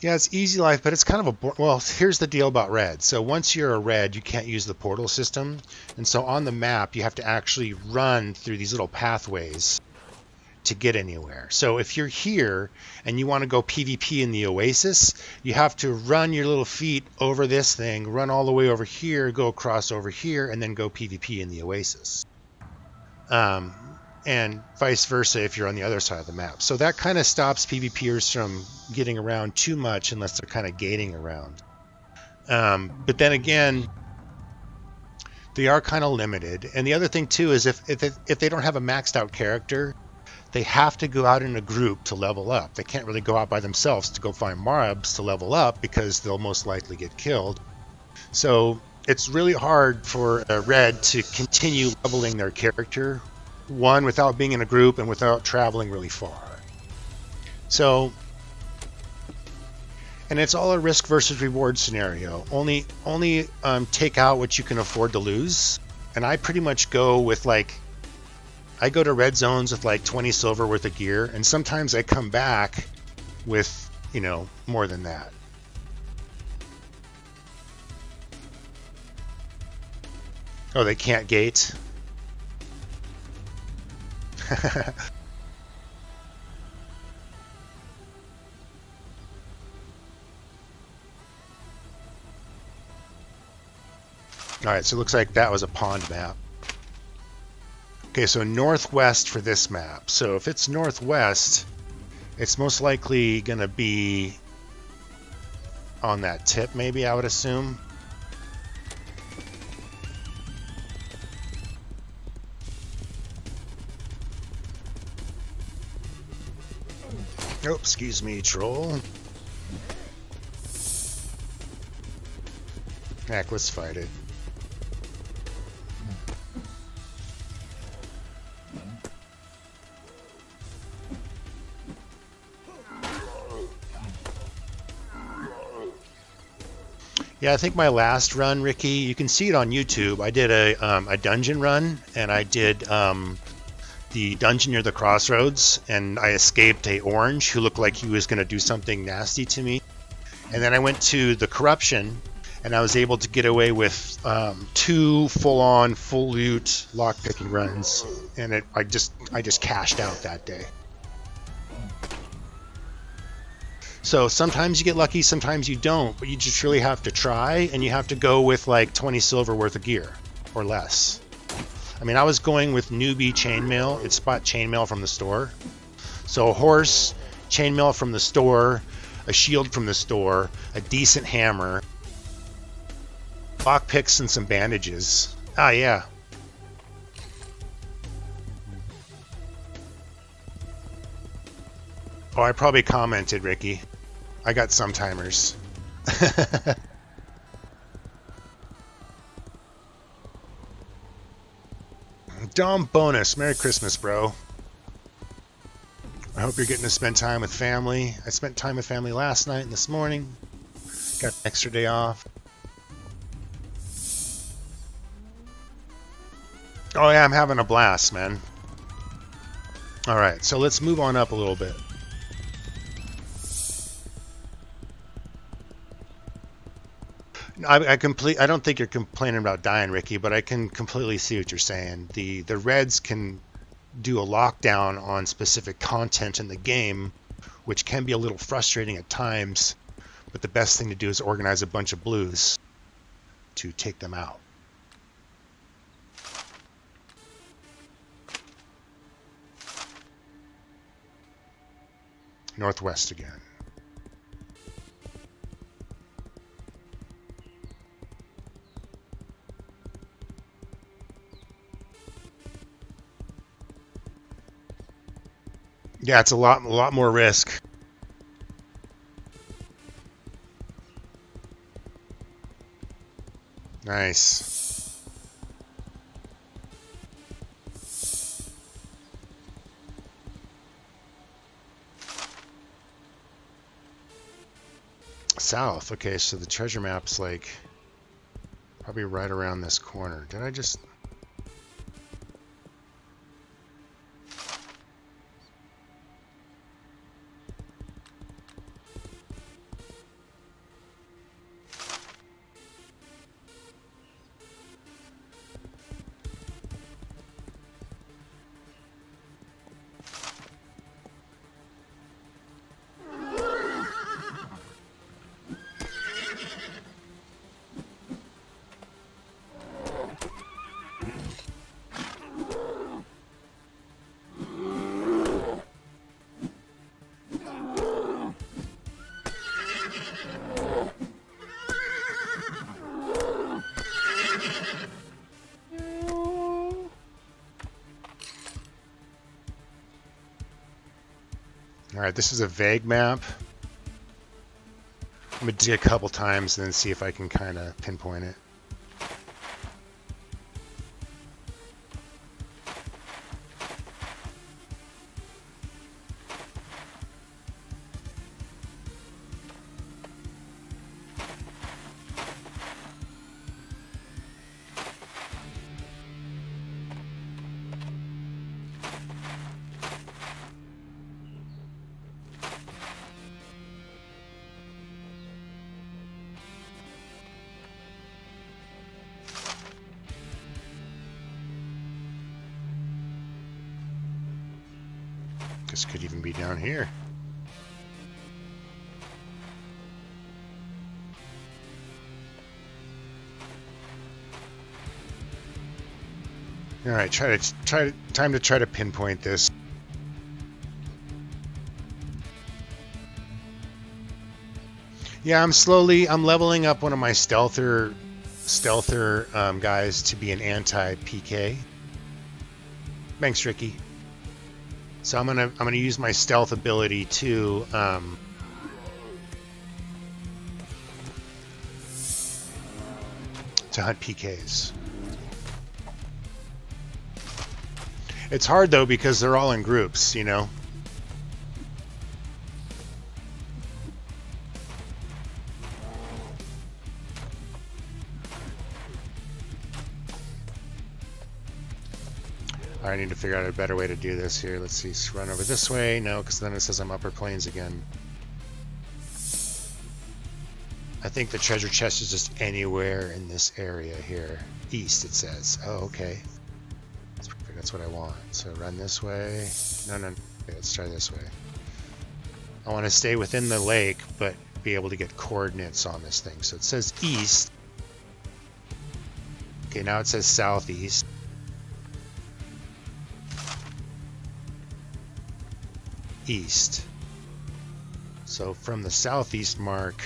Yeah, it's easy life, but it's kind of a... Well, here's the deal about red. So once you're a red, you can't use the portal system. And so on the map, you have to actually run through these little pathways to get anywhere. So if you're here and you want to go PvP in the Oasis, you have to run your little feet over this thing, run all the way over here, go across over here, and then go PvP in the Oasis. And vice versa if you're on the other side of the map. So that kind of stops PvPers from getting around too much unless they're kind of gating around. But then again, they are kind of limited. And the other thing too is if they don't have a maxed out character, they have to go out in a group to level up. They can't really go out by themselves to go find mobs to level up because they'll most likely get killed. So it's really hard for a red to continue leveling their character, one, without being in a group and without traveling really far. So, and it's all a risk versus reward scenario. Only take out what you can afford to lose. And I pretty much go with I go to red zones with like 20 silver worth of gear, and sometimes I come back with, you know, more than that. Oh, they can't gate? Alright, so it looks like that was a pond map. Okay, so northwest for this map. So if it's northwest, it's most likely going to be on that tip, maybe, I would assume. Oh, excuse me, troll. Heck, let's fight it. Yeah, I think my last run, Ricky, you can see it on YouTube. I did a dungeon run, and I did the dungeon near the crossroads, and I escaped a orange who looked like he was going to do something nasty to me. And then I went to the corruption, and I was able to get away with 2 full-on, full loot lockpicking runs, and I just cashed out that day. So sometimes you get lucky, sometimes you don't, but you just really have to try, and you have to go with like 20 silver worth of gear or less. I mean, I was going with newbie chainmail. It's bought chainmail from the store. So a horse, chainmail from the store, a shield from the store, a decent hammer, lockpicks and some bandages. Ah, yeah. Oh, I probably commented, Ricky. I got some timers. Dom Bonus, Merry Christmas, bro. I hope you're getting to spend time with family. I spent time with family last night and this morning. Got an extra day off. Oh yeah, I'm having a blast, man. Alright, so let's move on up a little bit. I don't think you're complaining about dying, Ricky, but I can completely see what you're saying. The Reds can do a lockdown on specific content in the game, which can be a little frustrating at times, but the best thing to do is organize a bunch of blues to take them out. Northwest again. Yeah, it's a lot more risk. Nice. South. Okay, so the treasure map's like probably right around this corner. Did I just... Alright, this is a vague map. I'm going to dig a couple times and then see if I can kind of pinpoint it. This could even be down here. All right, time to try to pinpoint this. Yeah, I'm leveling up one of my stealther guys to be an anti-PK. Thanks, Ricky. So I'm gonna use my stealth ability to hunt PKs. It's hard though because they're all in groups, you know. I need to figure out a better way to do this here. Let's see, run over this way. No, because then it says I'm upper plains again. I think the treasure chest is just anywhere in this area here. East, it says. Oh, okay. That's perfect. That's what I want. So run this way. No. Okay, let's try this way. I want to stay within the lake, but be able to get coordinates on this thing. So it says east. Okay, now it says southeast. East. So from the southeast mark,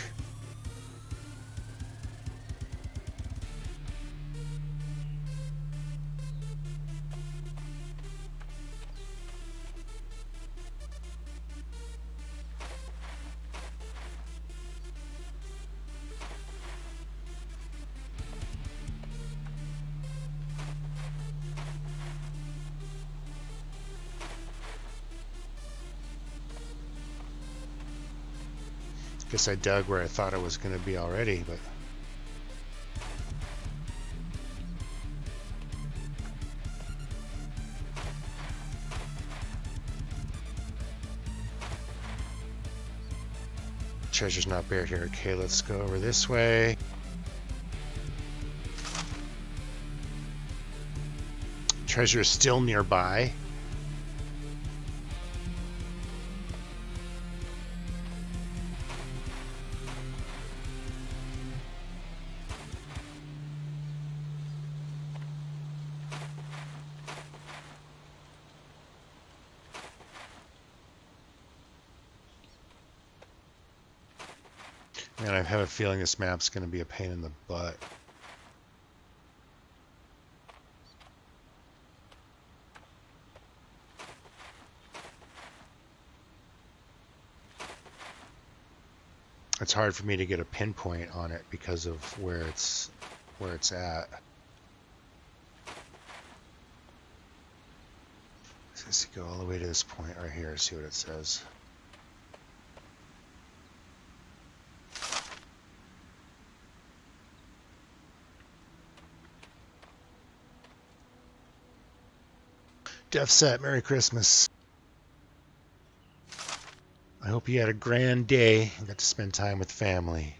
guess I dug where I thought it was going to be already, but treasure's not buried here. Okay, let's go over this way. Treasure is still nearby. And I have a feeling this map's going to be a pain in the butt. It's hard for me to get a pinpoint on it because of where it's at. Let's go all the way to this point right here, see what it says. Death set, Merry Christmas. I hope you had a grand day and got to spend time with family.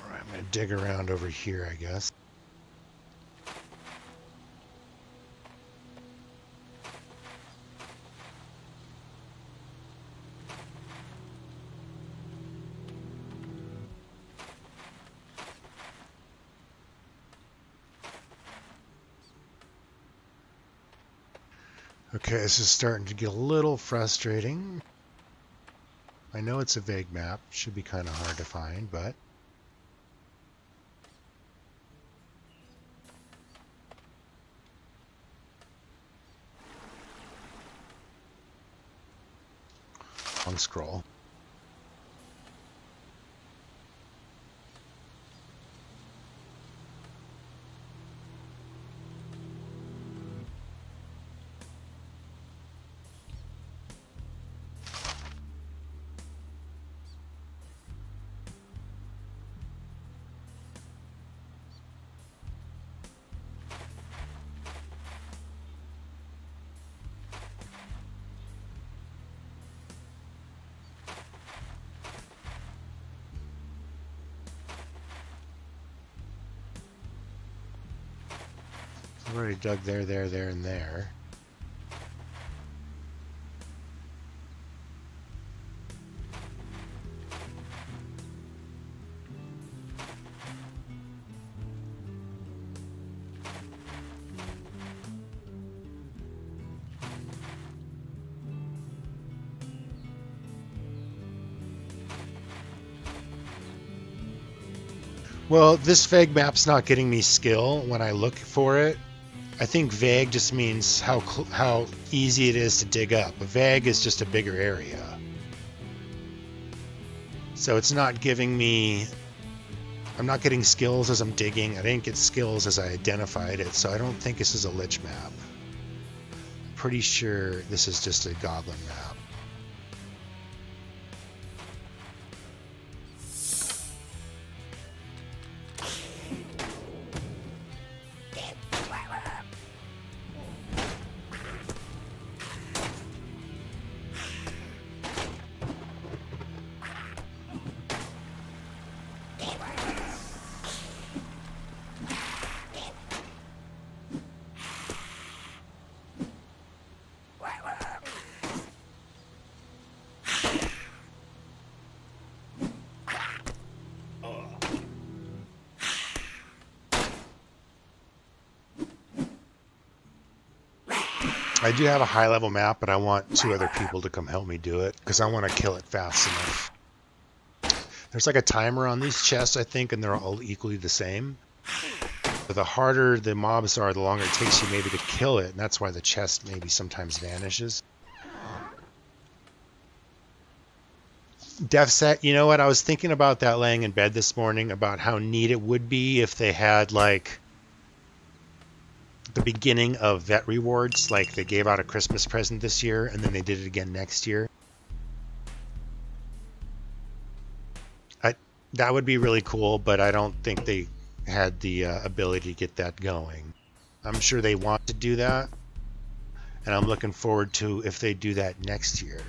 Alright, I'm going to dig around over here, I guess. Okay, this is starting to get a little frustrating. I know it's a vague map. Should be kind of hard to find, but... One scroll. I've already dug there, and there. Well, this vague map's not getting me skill when I look for it. I think vague just means how easy it is to dig up. A vague is just a bigger area. So it's not giving me... I'm not getting skills as I'm digging. I didn't get skills as I identified it, so I don't think this is a lich map. Pretty sure this is just a goblin map. I do have a high level map, but I want 2 other people to come help me do it because I want to kill it fast enough. There's like a timer on these chests, I think, and they're all equally the same. But the harder the mobs are, the longer it takes you maybe to kill it, and that's why the chest maybe sometimes vanishes. Def set, you know what? I was thinking about that laying in bed this morning, about how neat it would be if they had like the beginning of vet rewards, like they gave out a Christmas present this year and then they did it again next year. That would be really cool, but I don't think they had the ability to get that going. I'm sure they want to do that, and I'm looking forward to if they do that next year.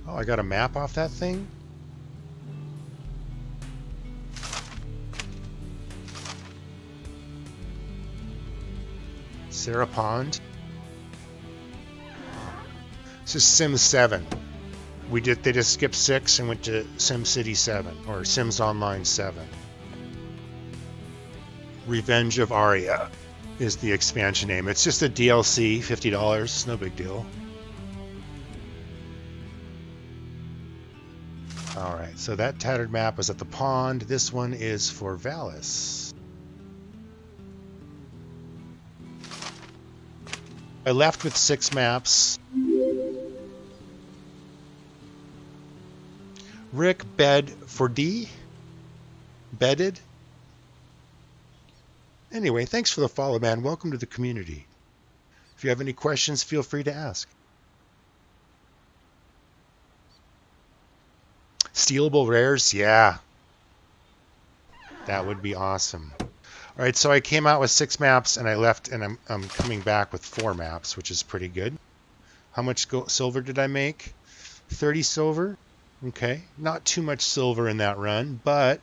Oh, I got a map off that thing? Sarah Pond. This is Sims 7. They just skipped 6 and went to SimCity 7, or Sims Online 7. Revenge of Aria is the expansion name. It's just a DLC, $50, no big deal. Alright, so that tattered map was at the pond. This one is for Valis. I left with 6 maps. Rick Bed for D? Bedded? Anyway, thanks for the follow, man. Welcome to the community. If you have any questions, feel free to ask. Stealable rares? Yeah. That would be awesome. All right, so I came out with 6 maps and I left, and I'm coming back with 4 maps, which is pretty good. How much silver did I make? 30 silver. Okay, not too much silver in that run, but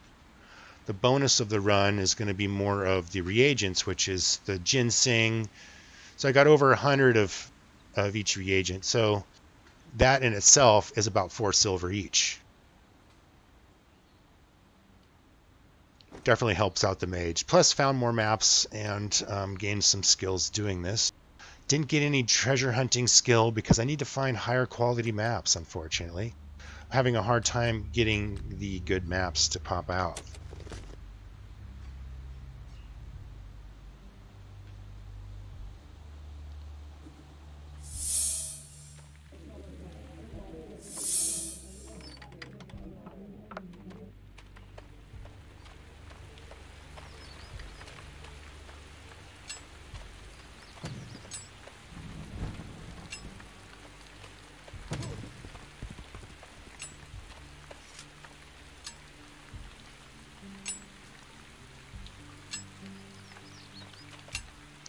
the bonus of the run is going to be more of the reagents, which is the ginseng. So I got over 100 of each reagent. So that in itself is about 4 silver each. Definitely helps out the mage. Plus found more maps and gained some skills doing this. Didn't get any treasure hunting skill because I need to find higher quality maps, unfortunately. I'm having a hard time getting the good maps to pop out.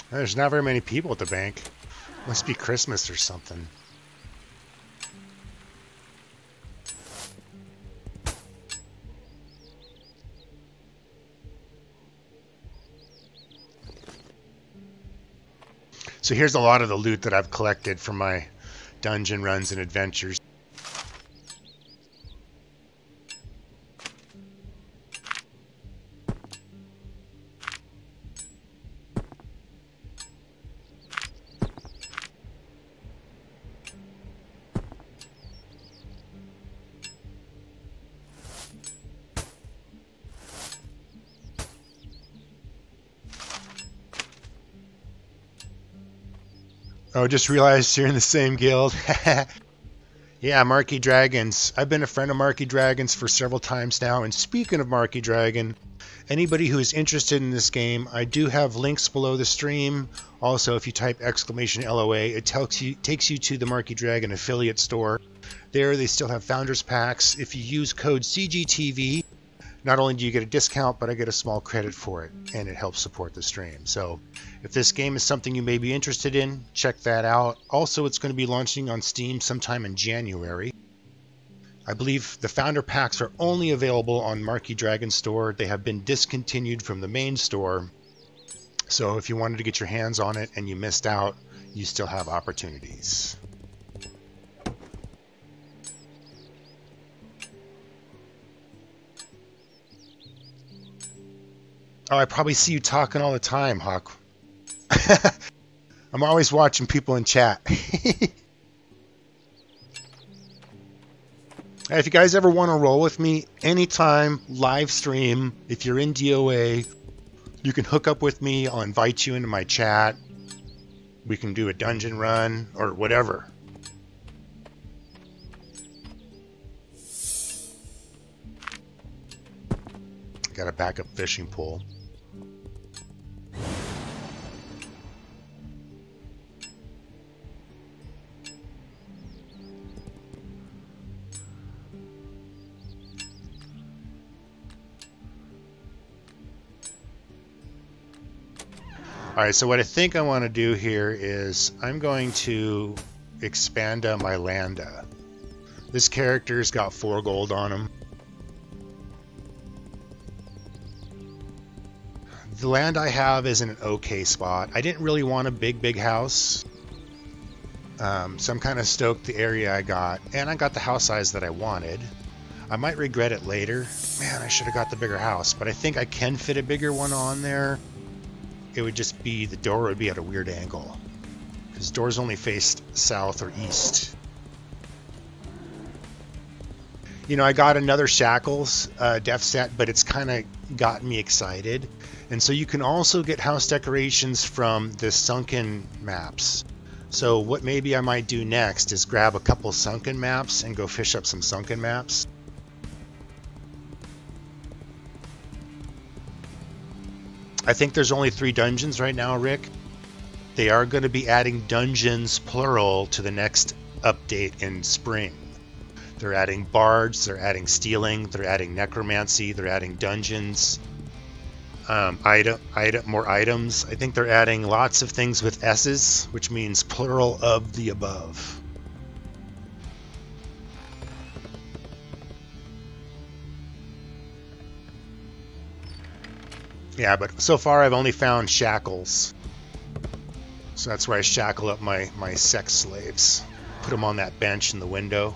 There's not very many people at the bank. Must be Christmas or something. So here's a lot of the loot that I've collected from my dungeon runs and adventures. Oh, just realized you're in the same guild. Yeah, Marquee Dragons. I've been a friend of Marquee Dragons for several times now. And speaking of Marquee Dragon, anybody who is interested in this game, I do have links below the stream. Also, if you type !LOA, it takes you to the Marquee Dragon affiliate store. There, they still have Founders Packs. If you use code CGTV, not only do you get a discount, but I get a small credit for it, and it helps support the stream. So if this game is something you may be interested in, check that out. Also, it's going to be launching on Steam sometime in January. I believe the Founder Packs are only available on Marquee Dragon Store. They have been discontinued from the main store. So if you wanted to get your hands on it and you missed out, you still have opportunities. Oh, I probably see you talking all the time, Hawk. I'm always watching people in chat. If you guys ever want to roll with me, anytime, live stream, if you're in DOA, you can hook up with me. I'll invite you into my chat. We can do a dungeon run or whatever. Got a backup fishing pole. Alright, so what I think I want to do here is I'm going to expanda my landa. This character's got 4 gold on him. The land I have is in an okay spot. I didn't really want a big house. So I'm kind of stoked the area I got. And I got the house size that I wanted. I might regret it later. Man, I should have got the bigger house. But I think I can fit a bigger one on there. It would just be, the door would be at a weird angle. Because doors only faced south or east. You know, I got another Shackles def set, but it's kind of gotten me excited. And so you can also get house decorations from the sunken maps. So what maybe I might do next is grab a couple sunken maps and go fish up some sunken maps. I think there's only 3 dungeons right now, Rick. They are going to be adding dungeons, plural, to the next update in spring. They're adding bards, they're adding stealing, they're adding necromancy, they're adding dungeons, more items. I think they're adding lots of things with S's, which means plural of the above. Yeah, but so far I've only found shackles. So that's where I shackle up my sex slaves. Put them on that bench in the window.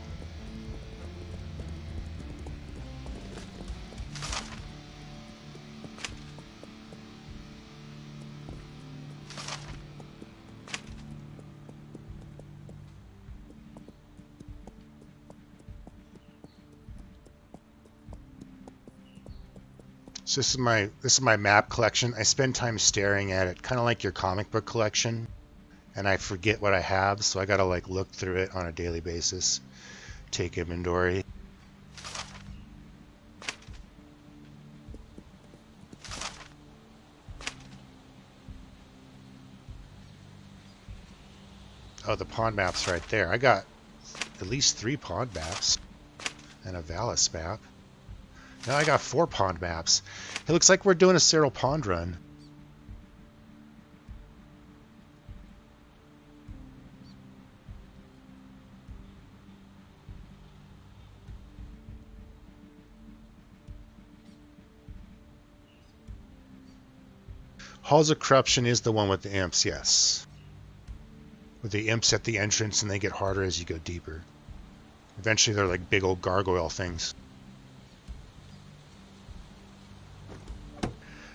So this is my map collection. I spend time staring at it, kind of like your comic book collection, and I forget what I have, so I gotta like look through it on a daily basis, take inventory. Oh, the pond map's right there. I got at least 3 pond maps and a Valis map. Now I got 4 pond maps. It looks like we're doing a Cyril pond run. Halls of Corruption is the one with the imps, yes. With the imps at the entrance and they get harder as you go deeper. Eventually they're like big old gargoyle things.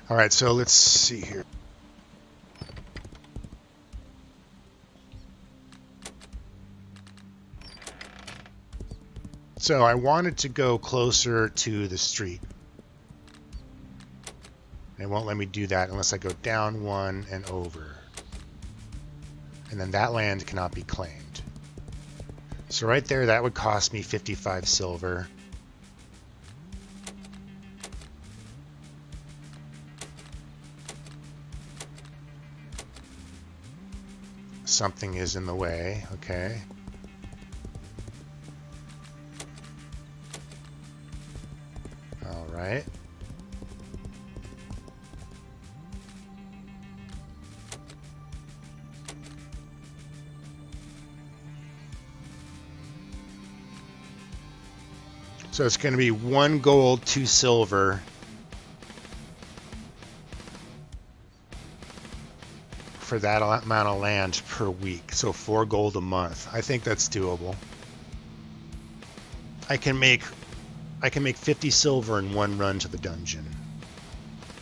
Alright, so let's see here. So I wanted to go closer to the street. It won't let me do that unless I go down 1 and over. And then that land cannot be claimed. So right there, that would cost me 55 silver. Something is in the way, okay. All right. So it's going to be 1 gold, 2 silver. For that amount of land per week, so 4 gold a month. I think that's doable. I can make 50 silver in 1 run to the dungeon.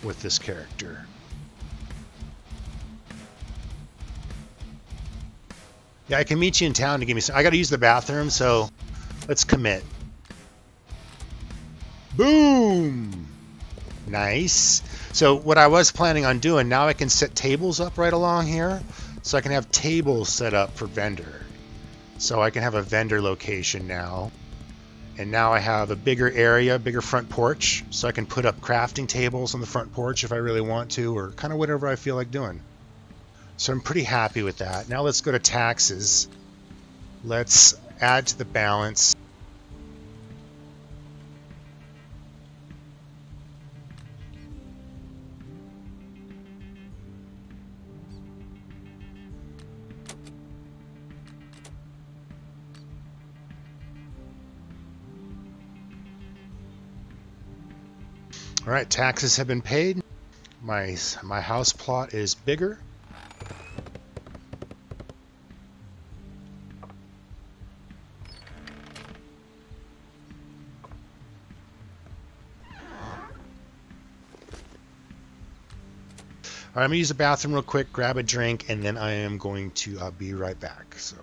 with this character. Yeah, I can meet you in town to give me some. I got to use the bathroom, so let's commit. Boom! Nice. So what I was planning on doing, now I can set tables up right along here. So I can have tables set up for vendor. So I can have a vendor location now. And now I have a bigger area, bigger front porch. So I can put up crafting tables on the front porch if I really want to, or kind of whatever I feel like doing. So I'm pretty happy with that. Now let's go to taxes. Let's add to the balance. All right, taxes have been paid. My house plot is bigger. All right, I'm gonna use the bathroom real quick, grab a drink, and then I am going to be right back. So.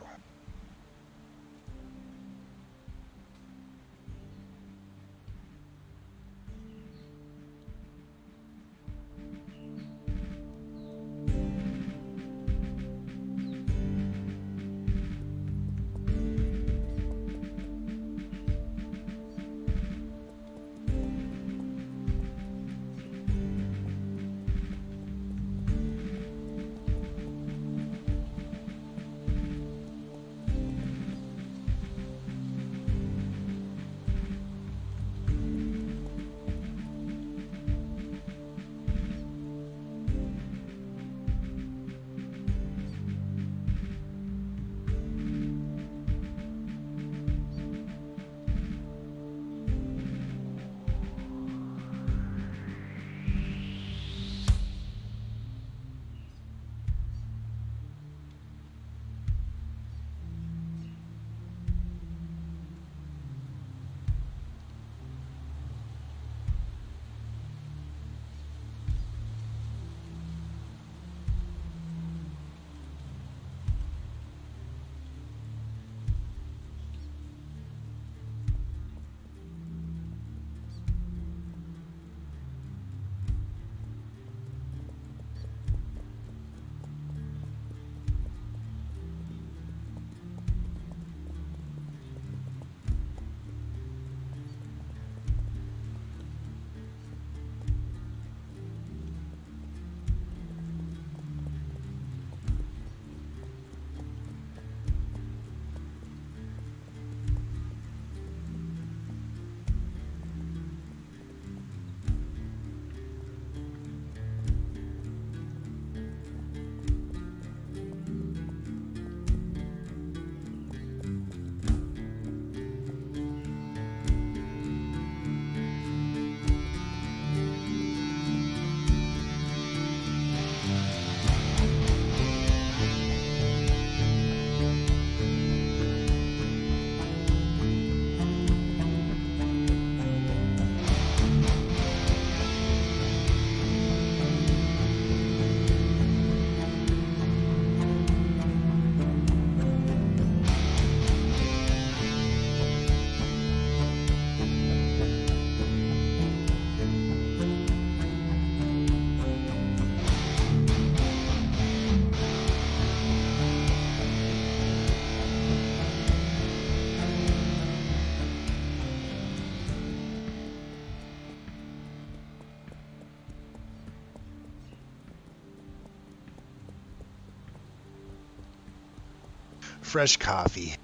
Fresh coffee.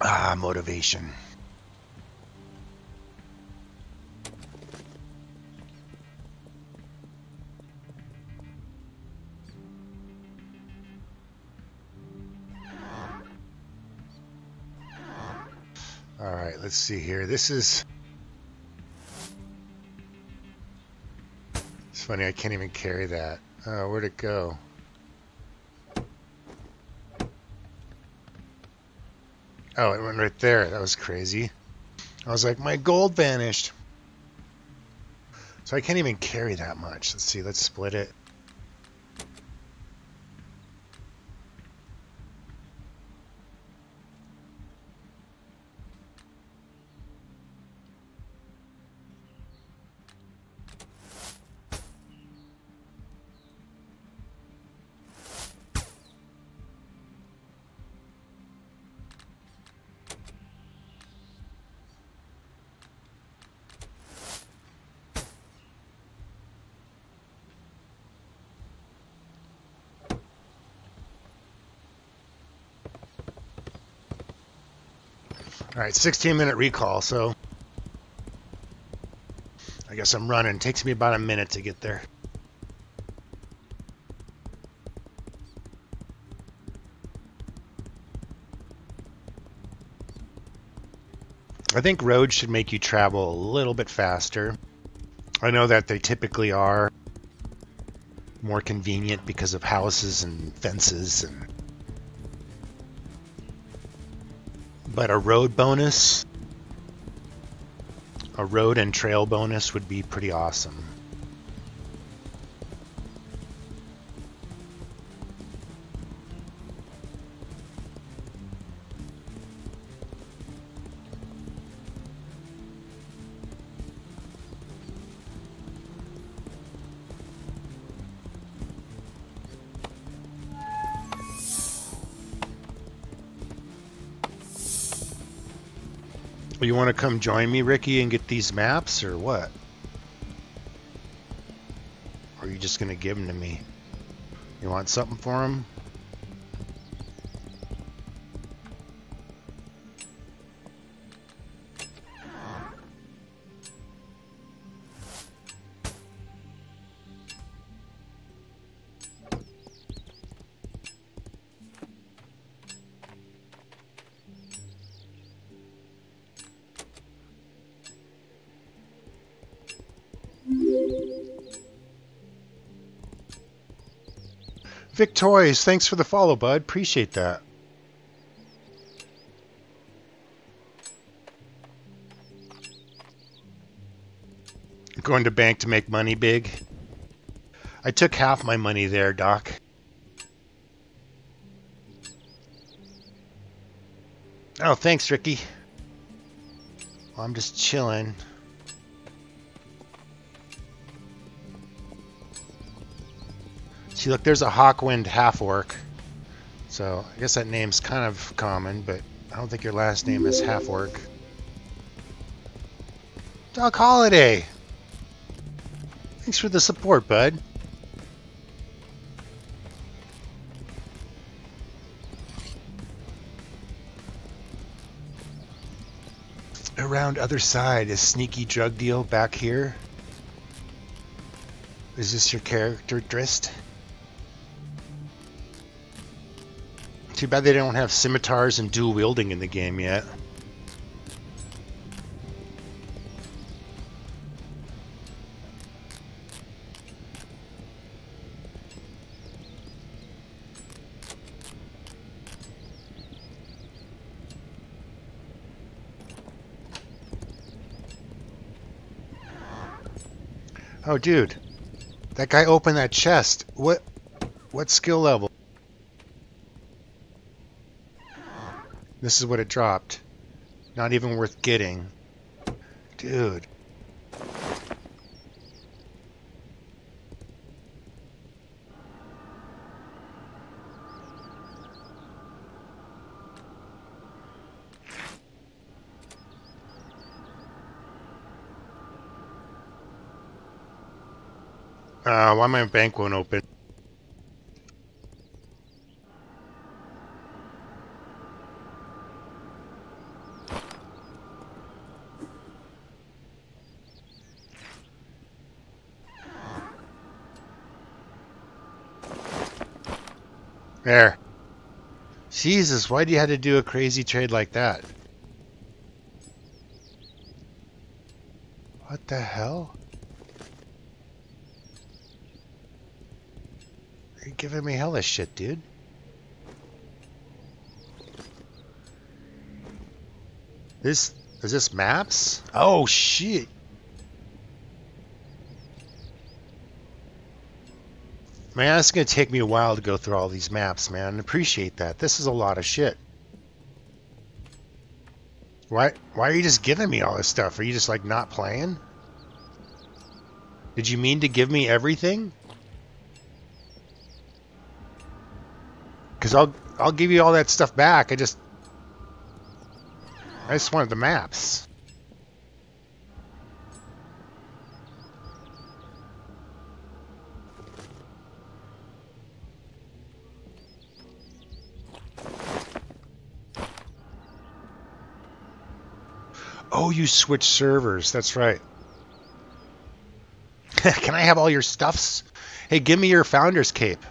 Ah, motivation. All right, let's see here. This is... It's funny, I can't even carry that. Oh, where'd it go? Oh, it went right there. That was crazy. I was like, my gold vanished. So I can't even carry that much. Let's see, let's split it. All right, 16-minute recall, so I guess I'm running. It takes me about a minute to get there. I think roads should make you travel a little bit faster. I know that they typically are more convenient because of houses and fences, but a road bonus, a road and trail bonus would be pretty awesome. You want to come join me, Ricky, and get these maps, or what? Or are you just going to give them to me? You want something for them? Vic Toys, thanks for the follow, bud. Appreciate that. Going to bank to make money big. I took half my money there, Doc. Oh, thanks, Ricky. Well, I'm just chilling. See, look, there's a Hawkwind half-orc. So, I guess that name's kind of common, but I don't think your last name is half-orc. Doc Holiday! Thanks for the support, bud. Around other side, a sneaky drug deal back here. Is this your character, Drist? Too bad they don't have scimitars and dual wielding in the game yet. Oh, dude. That guy opened that chest. What skill level? This is what it dropped. Not even worth getting. Dude. Why my bank won't open? There. Jesus, why do you have to do a crazy trade like that? What the hell? You're giving me hellish shit, dude. This Is this maps? Oh, shit. Man, it's going to take me a while to go through all these maps, man. Appreciate that. This is a lot of shit. Why are you just giving me all this stuff? Are you just like not playing? Did you mean to give me everything? Because I'll give you all that stuff back. I just wanted the maps. Oh, you switch servers. That's right. Can I have all your stuffs? Hey, give me your founder's cape.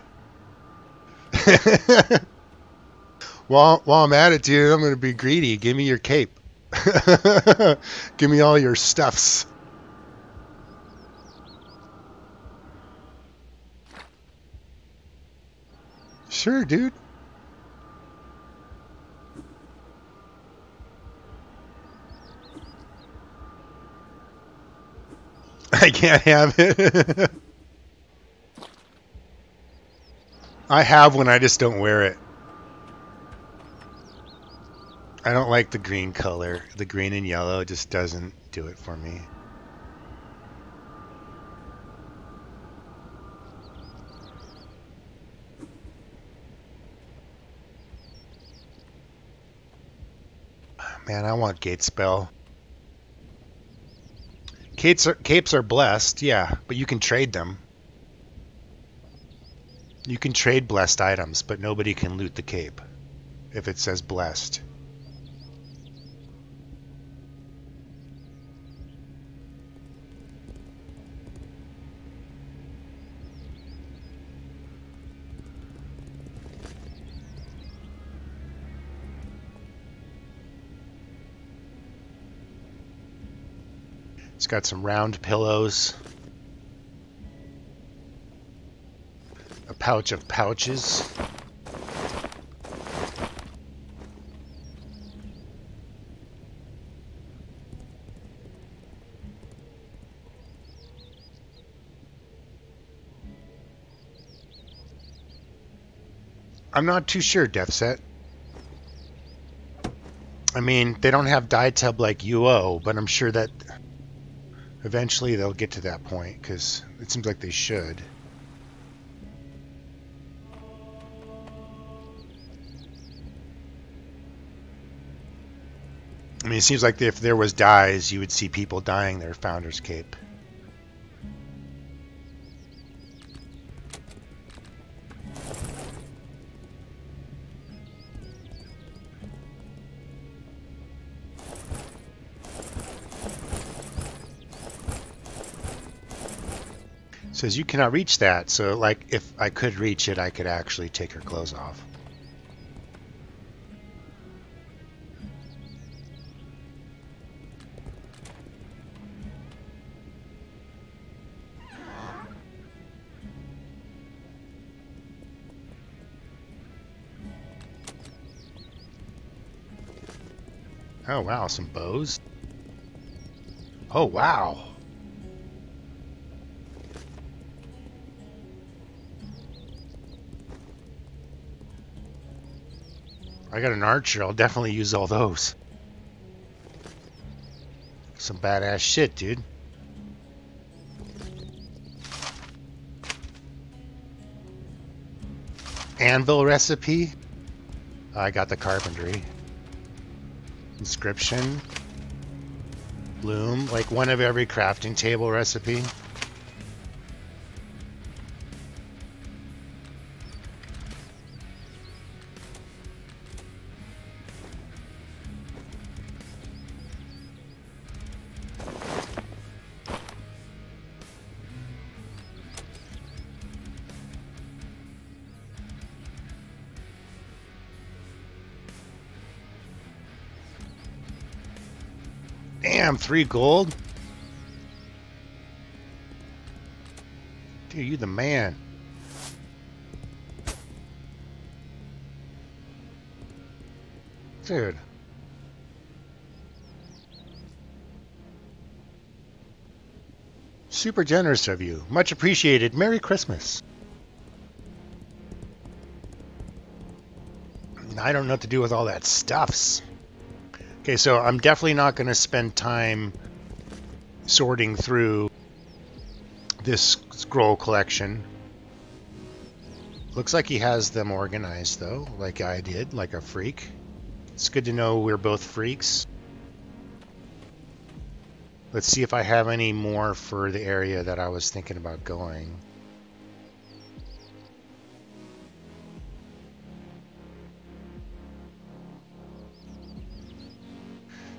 While I'm at it, dude, I'm going to be greedy. Give me your cape. Give me all your stuffs. Sure, dude. I can't have it. I have one, I just don't wear it. I don't like the green color. The green and yellow just doesn't do it for me. Man, I want Gate Spell. Capes are blessed, yeah, but you can trade them. You can trade blessed items, but nobody can loot the cape if it says blessed. It's got some round pillows. A pouch of pouches. I'm not too sure, DefSet. I mean, they don't have dye tub like UO, but I'm sure that eventually they'll get to that point, because it seems like they should. I mean, it seems like if there was dyes, you would see people dyeing their Founder's Cape. Says you cannot reach that, so like if I could reach it, I could actually take her clothes off. Oh wow, some bows. Oh wow. I got an archer, I'll definitely use all those. Some badass shit, dude. Anvil recipe. I got the carpentry. Inscription. Loom, like one of every crafting table recipe. Damn, 3 gold? Dude, you the man. Dude. Super generous of you. Much appreciated. Merry Christmas. I don't know what to do with all that stuffs. Okay, so I'm definitely not going to spend time sorting through this scroll collection. Looks like he has them organized, though, like I did, like a freak. It's good to know we're both freaks. Let's see if I have any more for the area that I was thinking about going.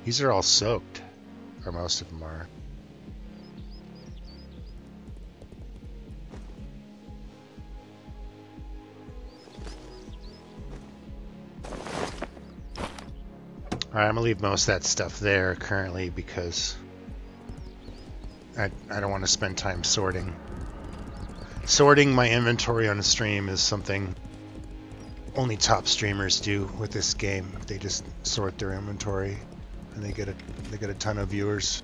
These are all soaked, or most of them are. Alright, I'm gonna leave most of that stuff there currently because I don't want to spend time sorting. Sorting my inventory on a stream is something only top streamers do with this game. They just sort their inventory and they get a ton of viewers.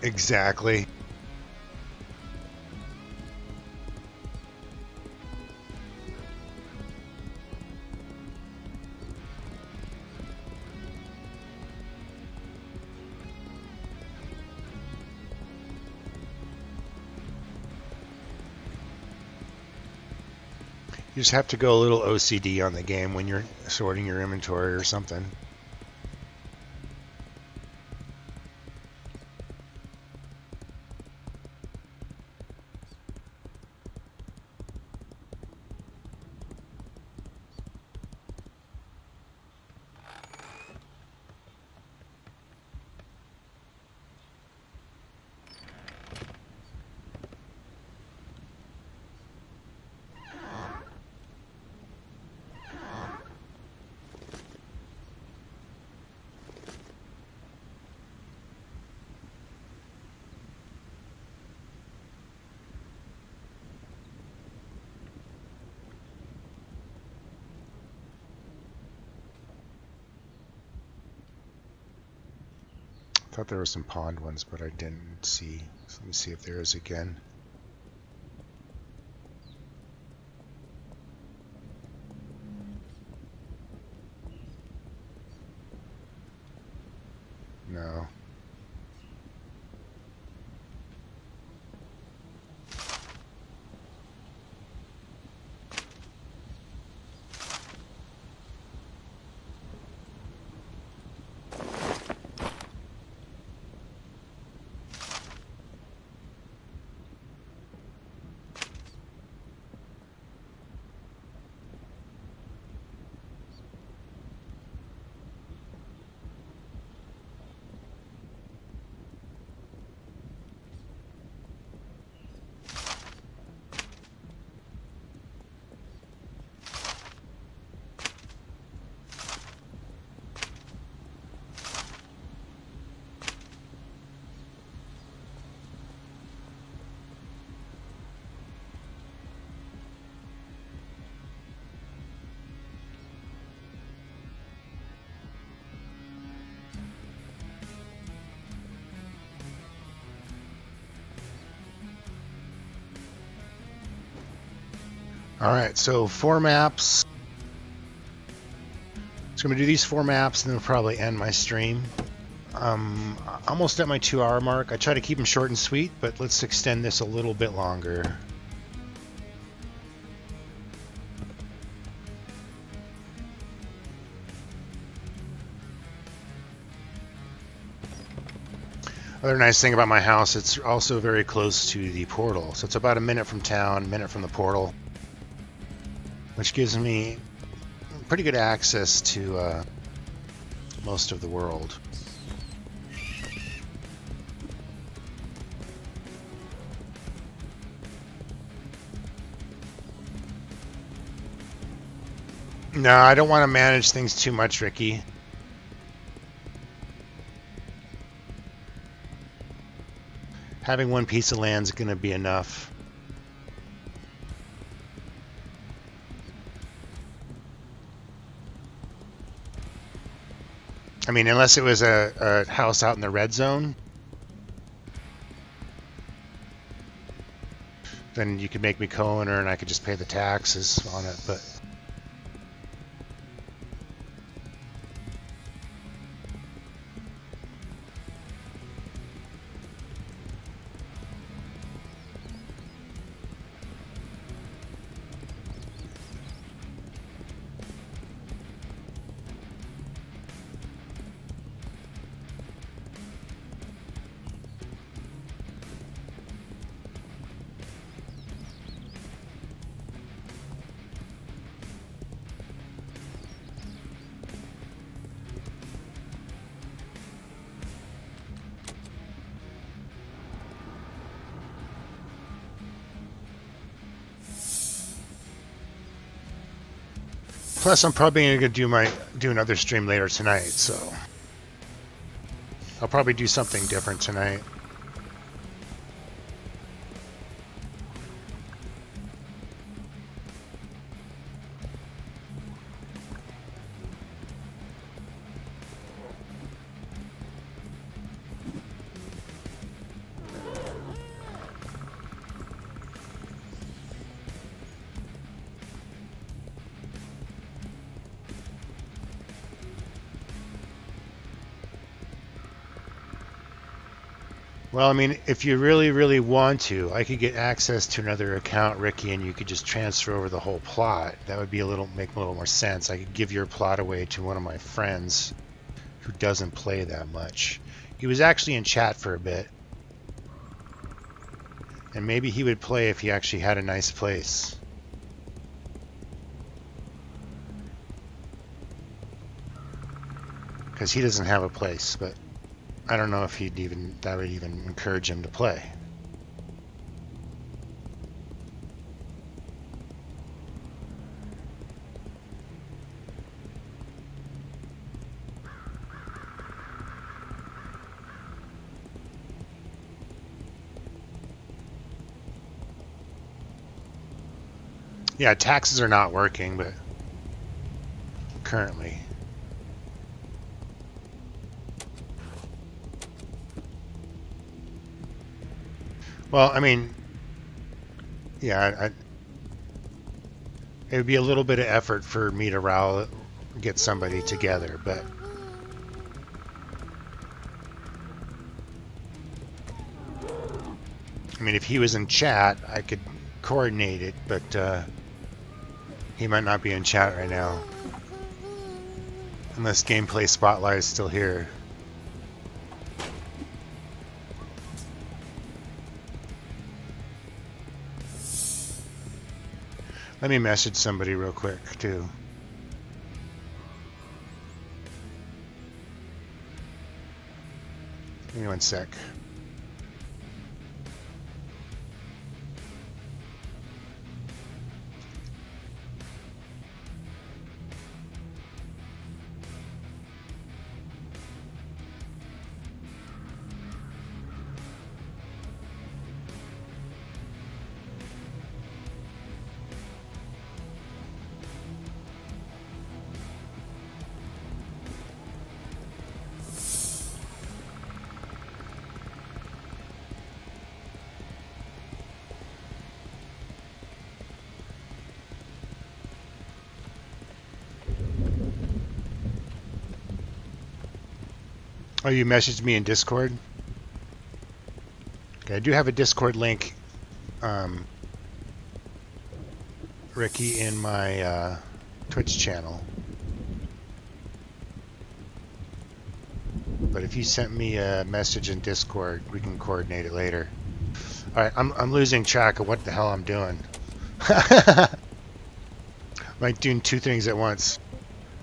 Exactly. You just have to go a little OCD on the game when you're sorting your inventory or something. I thought there were some pond ones, but I didn't see. So let me see if there is again. No. Alright, so 4 maps. So I'm going to do these 4 maps and then we'll probably end my stream. Almost at my 2-hour mark. I try to keep them short and sweet, but let's extend this a little bit longer. Other nice thing about my house, it's also very close to the portal. So it's about a minute from town, a minute from the portal, which gives me pretty good access to most of the world. No, I don't want to manage things too much, Ricky. Having one piece of land is going to be enough. I mean, unless it was a house out in the red zone, then you could make me co-owner and I could just pay the taxes on it, but... Plus, I'm probably going to do another stream later tonight, so I'll probably do something different tonight. Well, I mean, if you really, really want to, I could get access to another account, Ricky, and you could just transfer over the whole plot. That would be make a little more sense. I could give your plot away to one of my friends who doesn't play that much. He was actually in chat for a bit. And maybe he would play if he actually had a nice place. Because he doesn't have a place, but... I don't know if that would even encourage him to play. Yeah, taxes are not working, but currently. Well, I mean, yeah, it would be a little bit of effort for me to get somebody together, but I mean, if he was in chat, I could coordinate it, but he might not be in chat right now, unless Gameplay Spotlight is still here. Let me message somebody real quick, too. Give me one sec. Oh, you messaged me in Discord? Okay, I do have a Discord link, Ricky, in my Twitch channel. But if you sent me a message in Discord, we can coordinate it later. Alright, I'm losing track of what the hell I'm doing. Like doing two things at once.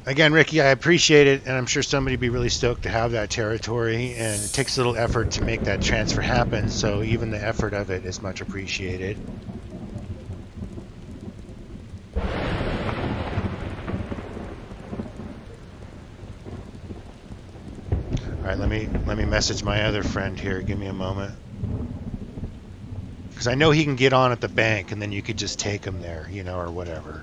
Again, Ricky, I appreciate it, and I'm sure somebody would be really stoked to have that territory, and it takes a little effort to make that transfer happen, so even the effort of it is much appreciated. Alright, let me message my other friend here. Give me a moment. Because I know he can get on at the bank, and then you could just take him there, you know, or whatever.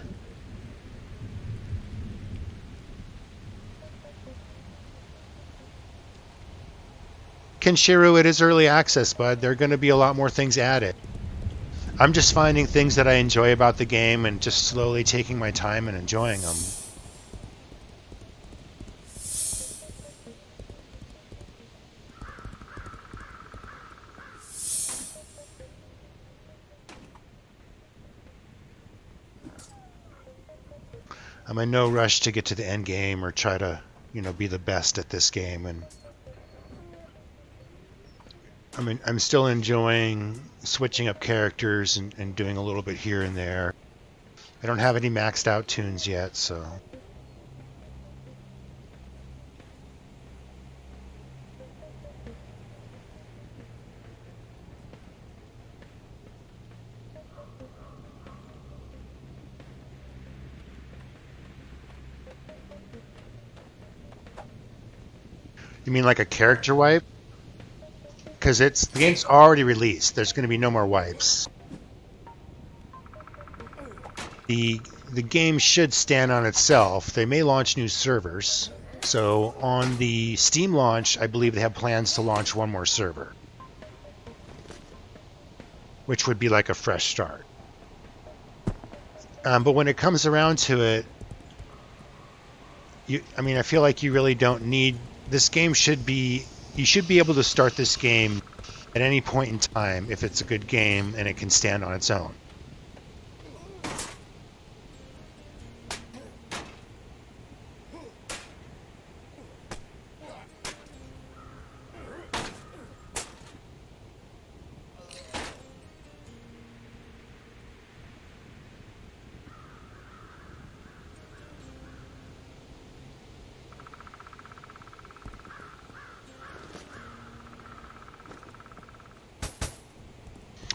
Kenshiru, it is early access, bud. There are going to be a lot more things added. I'm just finding things that I enjoy about the game and just slowly taking my time and enjoying them. I'm in no rush to get to the end game or try to, you know, be the best at this game. And I mean, I'm still enjoying switching up characters and doing a little bit here and there. I don't have any maxed out tunes yet, so... You mean like a character wipe? Because the game's already released. There's going to be no more wipes. The game should stand on itself. They may launch new servers. So on the Steam launch, I believe they have plans to launch one more server, which would be like a fresh start. But when it comes around to it, I mean, I feel like you really don't need... This game should be... You should be able to start this game at any point in time if it's a good game and it can stand on its own.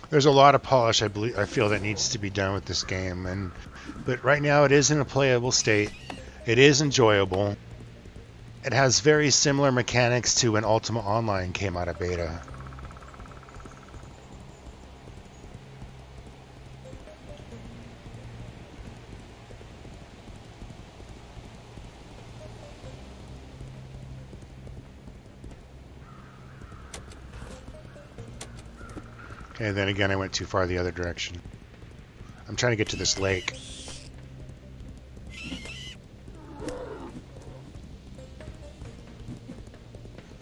There's a lot of polish I feel that needs to be done with this game, but right now it is in a playable state. It is enjoyable. It has very similar mechanics to when Ultima Online came out of beta. Okay, then again I went too far the other direction. I'm trying to get to this lake.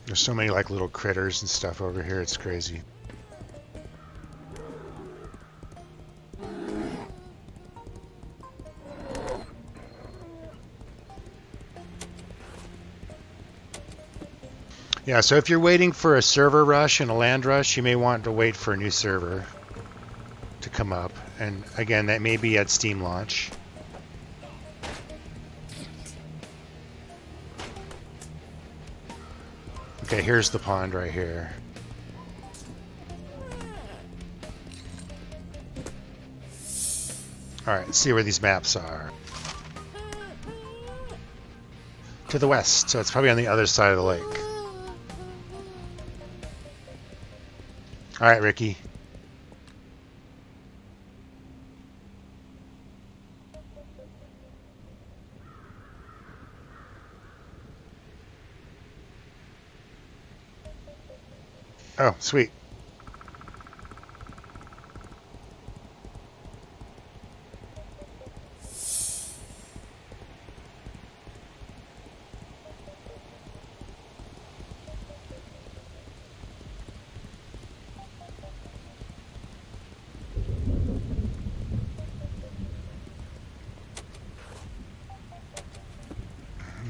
There's so many like little critters and stuff over here, it's crazy. Yeah, so if you're waiting for a server rush and a land rush, you may want to wait for a new server to come up. And again, that may be at Steam launch. Okay, here's the pond right here. Alright, let's see where these maps are. To the west, so it's probably on the other side of the lake. All right, Ricky. Oh, sweet.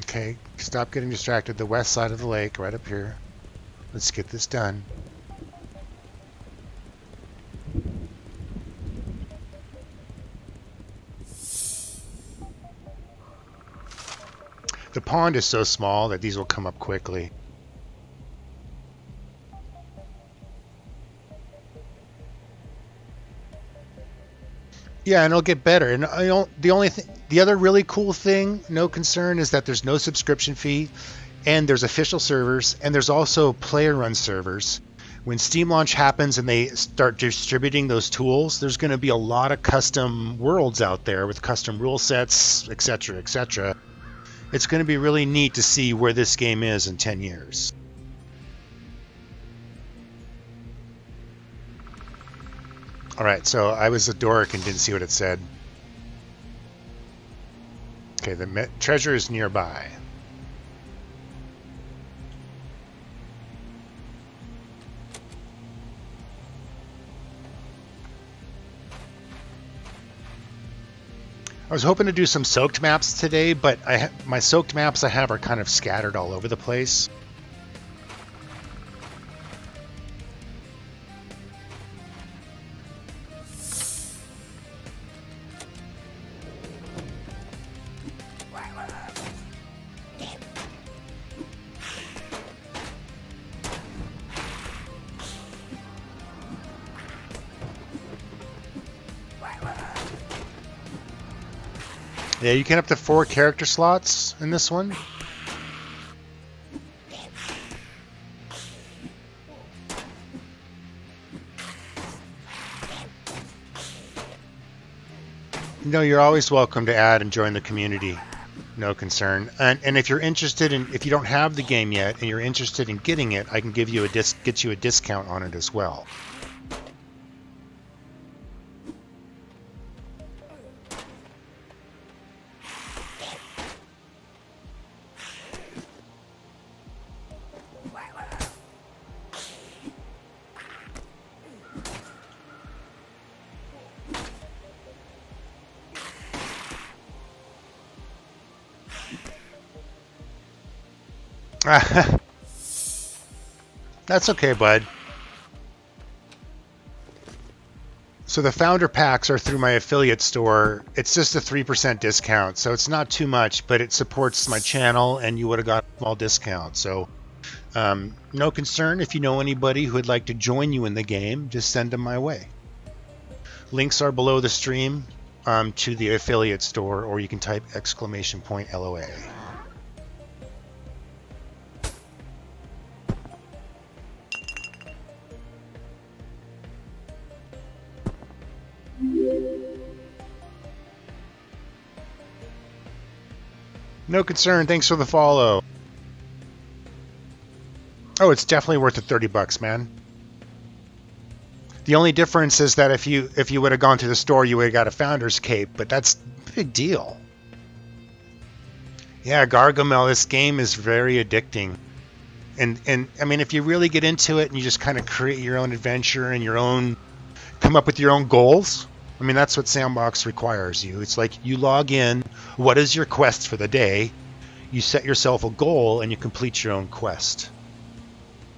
Okay, stop getting distracted. The west side of the lake, right up here. Let's get this done. The pond is so small that these will come up quickly. Yeah, and it'll get better. And the other really cool thing, no concern, is that there's no subscription fee, and there's official servers, and there's also player-run servers, When Steam launch happens and they start distributing those tools, there's going to be a lot of custom worlds out there with custom rule sets, etc., etc. It's going to be really neat to see where this game is in 10 years. Alright, so I was a dork and didn't see what it said. Okay, the treasure is nearby. I was hoping to do some soaked maps today, but my soaked maps I have are kind of scattered all over the place. Yeah, you can up to 4 character slots in this one. No, you're always welcome to add and join the community. No concern. And if you're interested in, if you don't have the game yet and you're interested in getting it, I can give you get you a discount on it as well. That's okay, bud. So the founder packs are through my affiliate store. It's just a 3% discount, so it's not too much, but it supports my channel and you would have got a small discount. So no concern. If you know anybody who would like to join you in the game, just send them my way. Links are below the stream to the affiliate store, or you can type !LOA. No concern. Thanks for the follow. Oh, it's definitely worth the $30, man. The only difference is that if you would have gone to the store, you would have got a founder's cape, but that's a big deal. Yeah, Gargamel, this game is very addicting. And I mean, if you really get into it and you just kind of create your own adventure and come up with your own goals, I mean, that's what Sandbox requires you. It's like you log in, what is your quest for the day? You set yourself a goal and you complete your own quest.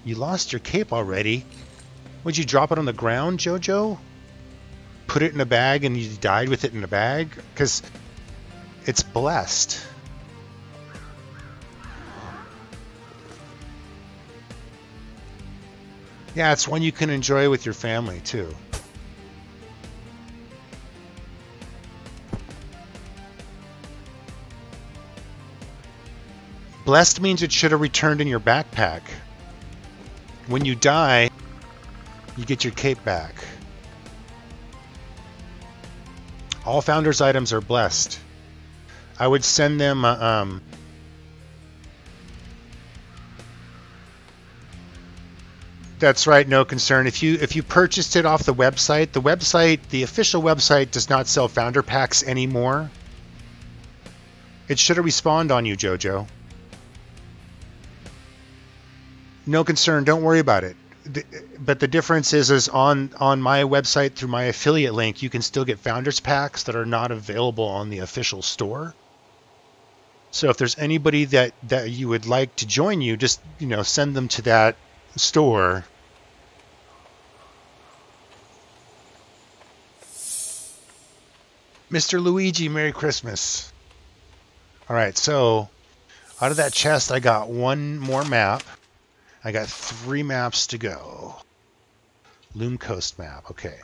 You lost your cape already? Would you drop it on the ground, Jojo? Put it in a bag and you died with it in a bag? Because it's blessed. Yeah, it's one you can enjoy with your family, too. Blessed means it should have returned in your backpack. When you die, you get your cape back. All Founders items are blessed. I would send them That's right, no concern. If you purchased it off the website, the official website does not sell Founder packs anymore. It should have respawned on you, Jojo. No concern, don't worry about it. But the difference is on my website through my affiliate link, you can still get Founders packs that are not available on the official store. So if there's anybody that you would like to join you, just send them to that store. Mr. Luigi, Merry Christmas. All right, so out of that chest, I got one more map. I got 3 maps to go. Loom Coast map, okay.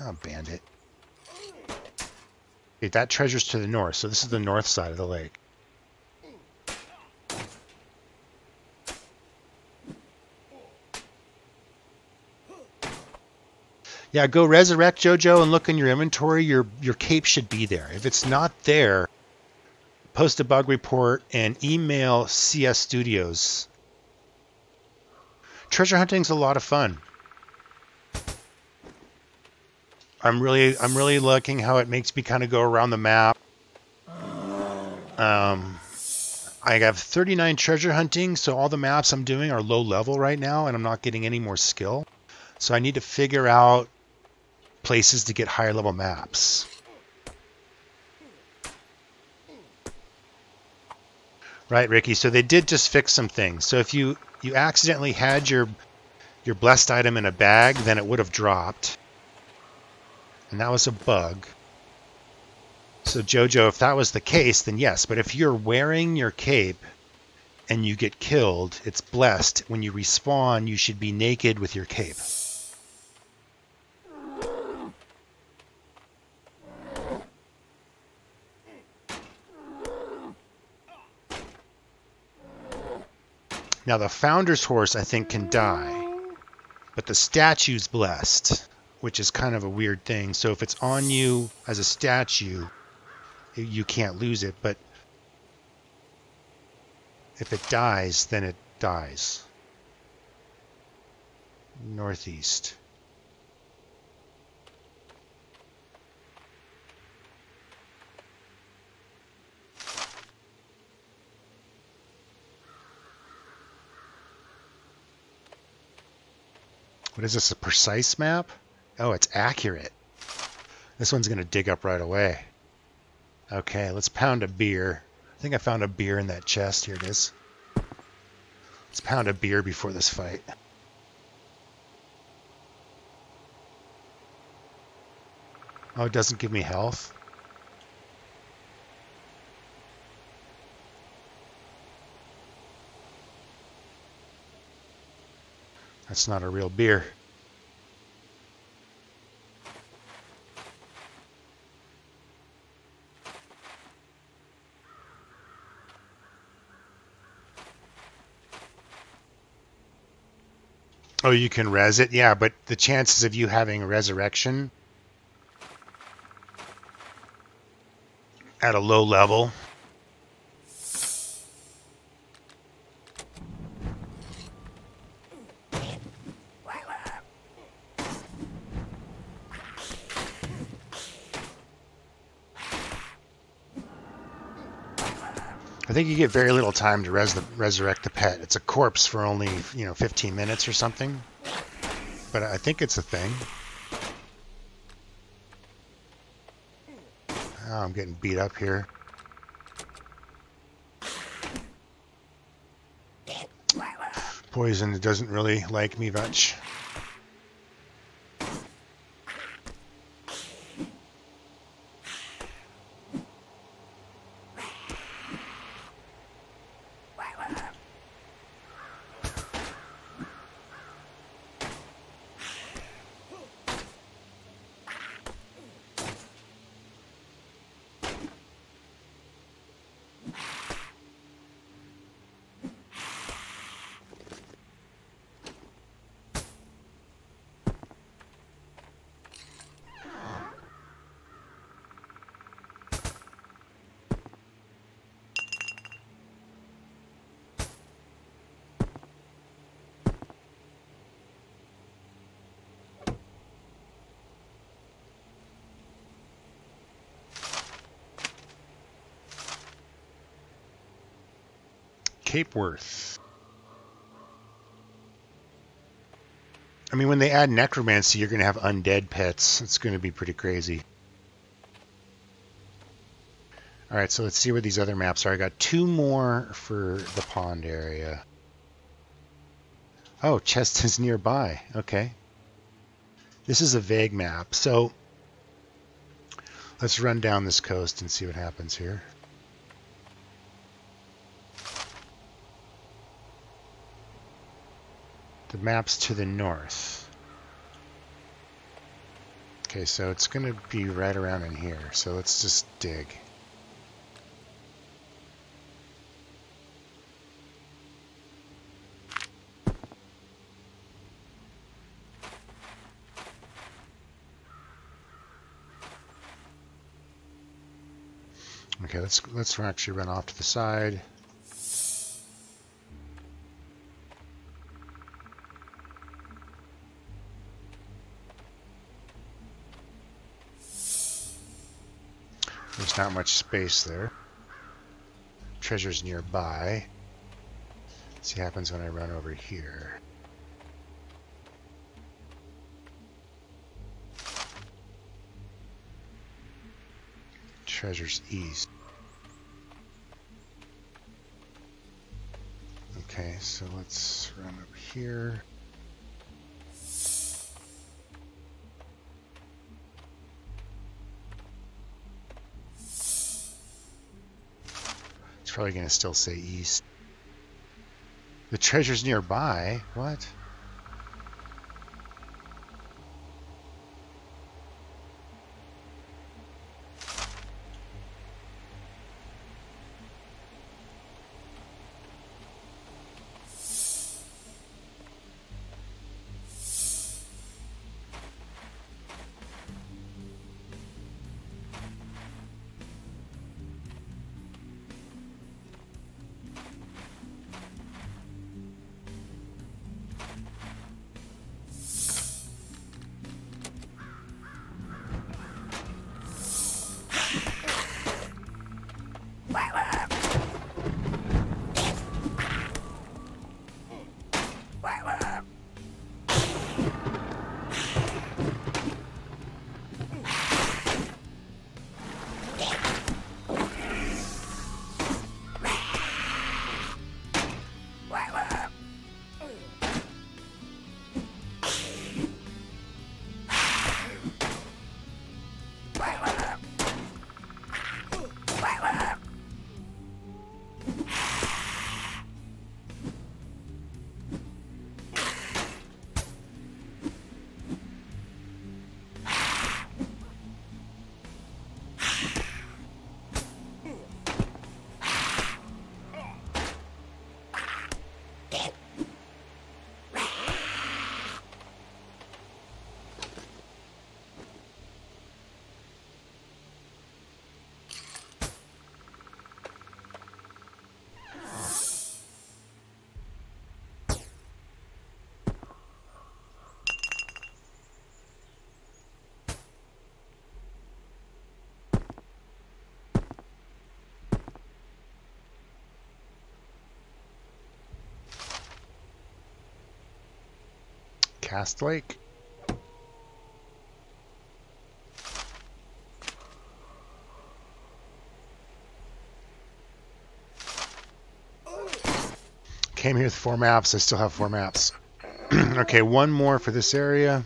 Oh, bandit. Okay, that treasure's to the north, so this is the north side of the lake. Yeah, go resurrect JoJo and look in your inventory. Your cape should be there. If it's not there, post a bug report and email CS Studios. Treasure hunting's a lot of fun. I'm really liking how it makes me kind of go around the map. I have 39 treasure hunting, so all the maps I'm doing are low level right now, and I'm not getting any more skill. So I need to figure out places to get higher level maps. Right, Ricky. So they did just fix some things. So if you accidentally had your blessed item in a bag, then it would have dropped. And that was a bug. So JoJo, if that was the case, then yes. But if you're wearing your cape and you get killed, it's blessed. When you respawn, you should be naked with your cape. Now the Founder's Horse, I think, can die. But the statue's blessed, which is kind of a weird thing. So if it's on you as a statue, you can't lose it, but if it dies, then it dies. Northeast. What is this, a precise map? Oh, it's accurate. This one's going to dig up right away. Okay, let's pound a beer. I think I found a beer in that chest. Here it is. Let's pound a beer before this fight. Oh, it doesn't give me health. That's not a real beer. Oh, you can res it? Yeah, but the chances of you having a resurrection at a low level. I think you get very little time to resurrect the pet. It's a corpse for only, 15 minutes or something. But I think it's a thing. Oh, I'm getting beat up here. Poison doesn't really like me much. Cape Worth. I mean, when they add necromancy, you're going to have undead pets. It's going to be pretty crazy. All right, so let's see where these other maps are. I got 2 more for the pond area. Oh, chest is nearby. Okay. This is a vague map. So let's run down this coast and see what happens here. The map's to the north. Okay, so it's going to be right around in here. So let's just dig. Okay, let's actually run off to the side. There's not much space there. Treasure's nearby. Let's see what happens when I run over here. Treasure's east. Okay, so let's run over here. It's probably going to still say east. The treasure's nearby? What? Cast Lake. Came here with 4 maps. I still have 4 maps. Okay, one more for this area.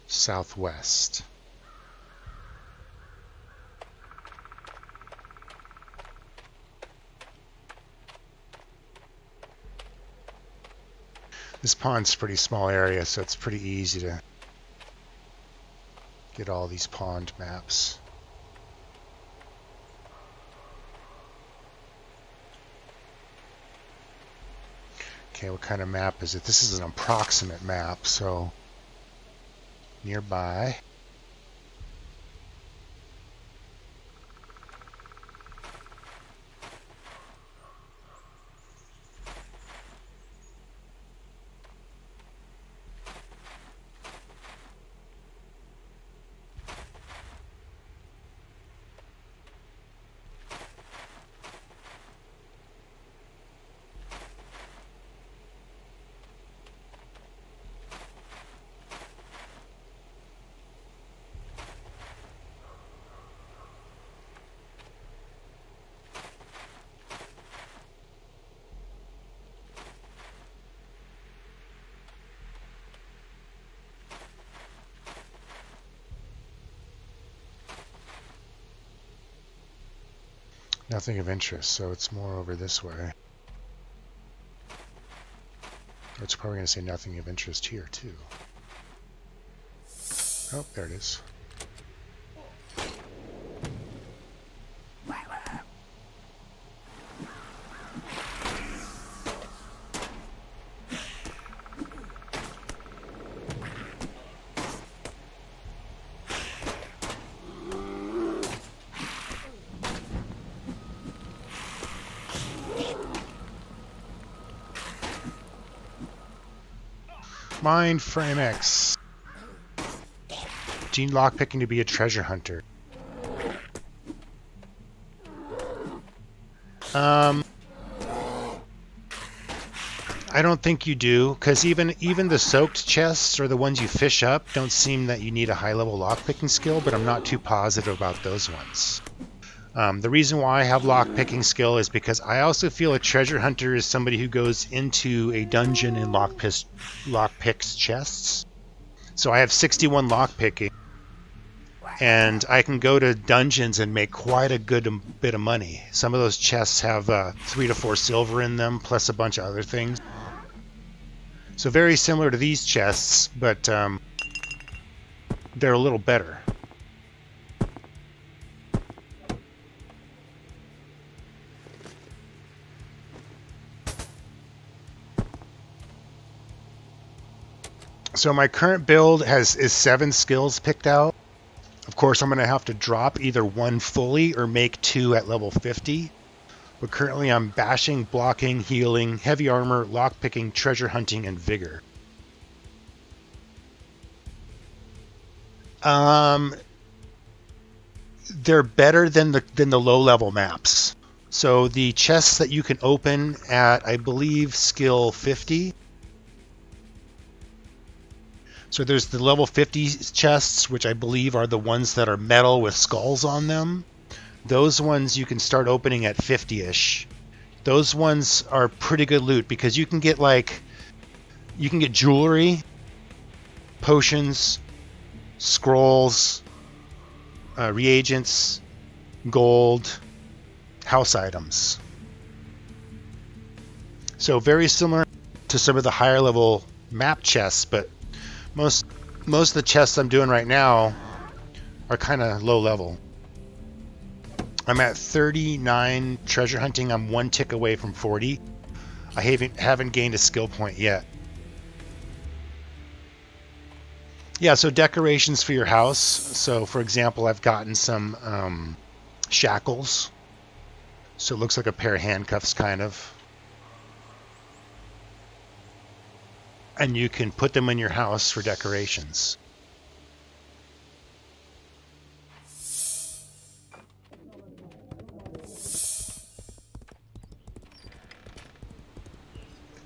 Southwest. This pond's a pretty small area, so it's pretty easy to get all these pond maps. Okay, what kind of map is it? This is an approximate map, so nearby. Nothing of interest, so it's more over this way. It's probably going to say nothing of interest here, too. Oh, there it is. Mind Frame X. Gene lockpicking to be a treasure hunter. I don't think you do, because even the soaked chests or the ones you fish up don't seem that you need a high-level lockpicking skill, but I'm not too positive about those ones. The reason why I have lockpicking skill is because I also feel a treasure hunter is somebody who goes into a dungeon and lockpicks chests. So I have 61 lockpicking, and I can go to dungeons and make quite a good bit of money. Some of those chests have 3 to 4 silver in them, plus a bunch of other things. So very similar to these chests, but they're a little better. So my current build is 7 skills picked out. Of course, I'm going to have to drop either 1 fully or make 2 at level 50. But currently I'm bashing, blocking, healing, heavy armor, lockpicking, treasure hunting, and vigor. They're better than the low-level maps. So the chests that you can open at, I believe, skill 50. So there's the level 50 chests, which I believe are the ones that are metal with skulls on them. Those ones you can start opening at 50-ish. Those ones are pretty good loot because you can get jewelry, potions, scrolls, reagents, gold, house items. So very similar to some of the higher level map chests, but most of the chests I'm doing right now are kind of low level. I'm at 39 treasure hunting. I'm 1 tick away from 40. I haven't gained a skill point yet. Yeah, so decorations for your house. So for example, I've gotten some shackles. So it looks like a pair of handcuffs kind of. And you can put them in your house for decorations.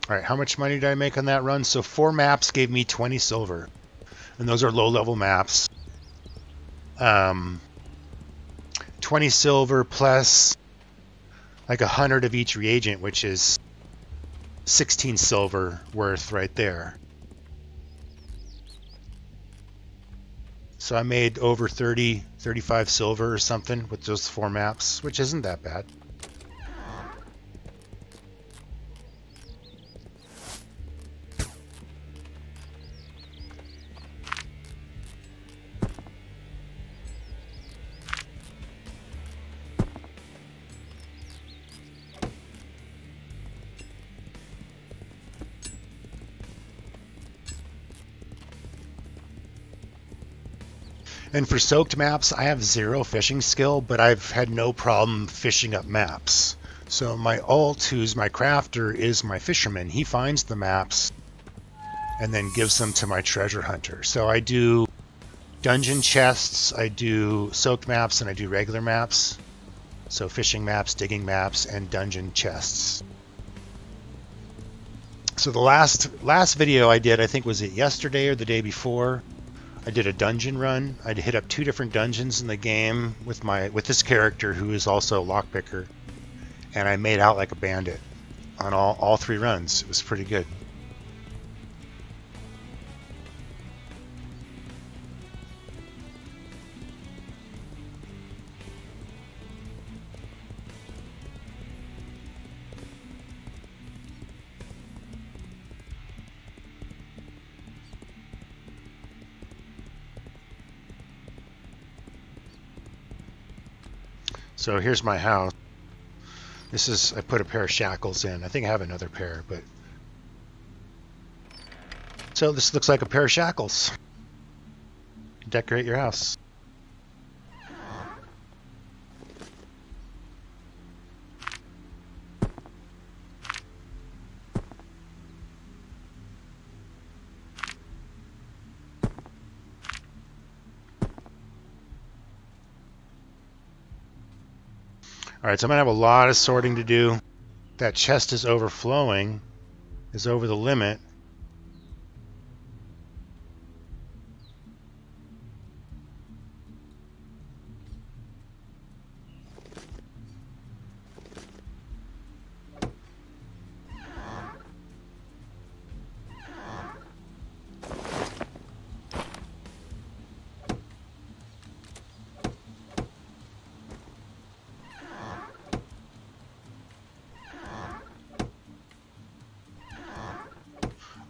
All right, how much money did I make on that run? So 4 maps gave me 20 silver. And those are low-level maps. 20 silver plus like 100 of each reagent, which is 16 silver worth right there. So I made over 35 silver or something with those 4 maps, which isn't that bad. And for soaked maps, I have 0 fishing skill, but I've had no problem fishing up maps. So my alt, who's my crafter, is my fisherman. He finds the maps and then gives them to my treasure hunter. So I do dungeon chests, I do soaked maps, and I do regular maps. So fishing maps, digging maps, and dungeon chests. So the last video I did, I think was it yesterday or the day before, I did a dungeon run. I hit up 2 different dungeons in the game with this character who is also a lockpicker, and I made out like a bandit on all 3 runs. It was pretty good. So here's my house. I put a pair of shackles in. I think I have another pair, but... So this looks like a pair of shackles. Decorate your house. Alright, so I'm going to have a lot of sorting to do. That chest is overflowing, is over the limit.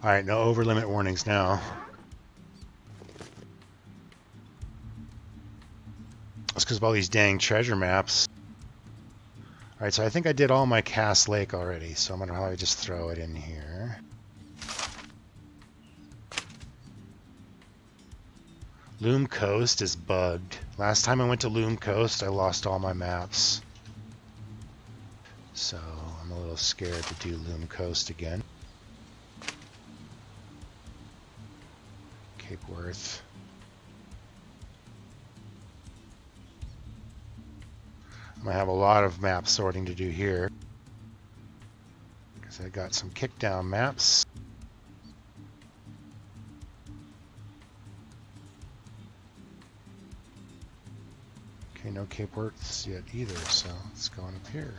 Alright, no over limit warnings now. That's because of all these dang treasure maps. Alright, so I think I did all my Cass Lake already, so I'm going to probably just throw it in here. Loom Coast is bugged. Last time I went to Loom Coast, I lost all my maps. So I'm a little scared to do Loom Coast again. Cape Worth. I'm going to have a lot of map sorting to do here, because I got some kickdown maps. Okay, no Cape Worths yet either, so let's go on up here.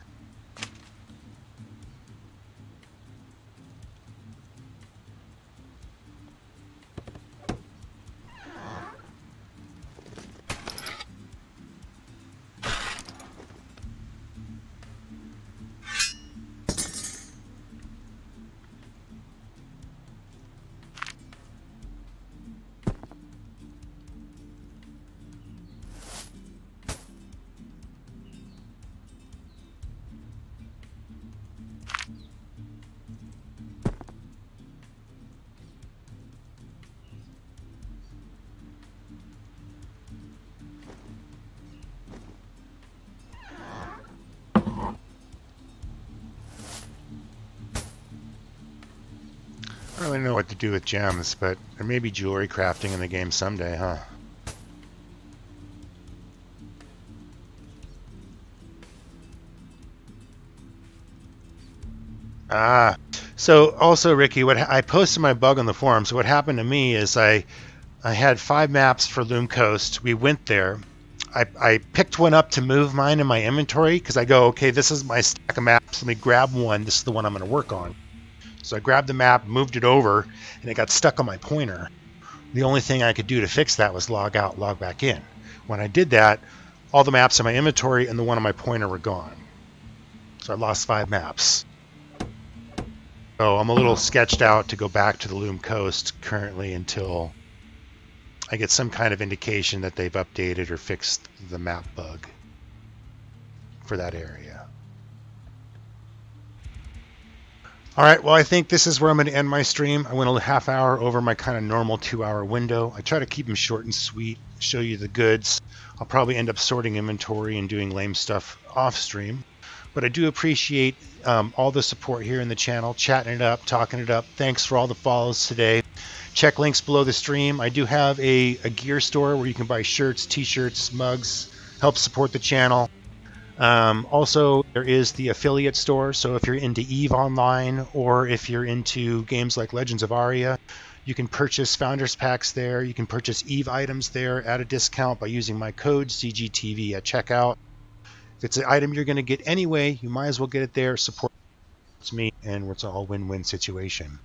I don't really know what to do with gems, but there may be jewelry crafting in the game someday, huh? So also, Ricky, what I posted my bug on the forum. So what happened to me is I had 5 maps for Loom Coast. We went there. I picked one up to move mine in my inventory because I go, okay, this is my stack of maps. Let me grab one. This is the one I'm going to work on. So I grabbed the map, moved it over, and it got stuck on my pointer. The only thing I could do to fix that was log out, log back in. When I did that, all the maps in my inventory and the one on my pointer were gone. So I lost 5 maps. So I'm a little sketched out to go back to the Loom Coast currently until I get some kind of indication that they've updated or fixed the map bug for that area. Alright, well I think this is where I'm going to end my stream. I went a half hour over my kind of normal 2-hour window. I try to keep them short and sweet, show you the goods. I'll probably end up sorting inventory and doing lame stuff off stream. But I do appreciate all the support here in the channel, chatting it up, talking it up. Thanks for all the follows today. Check links below the stream. I do have a gear store where you can buy shirts, t-shirts, mugs, help support the channel. Also, there is the affiliate store, so if you're into EVE Online or if you're into games like Legends of Aria, you can purchase Founders Packs there. You can purchase EVE items there at a discount by using my code CGTV at checkout. If it's an item you're going to get anyway, you might as well get it there, support me, and it's all a win-win situation.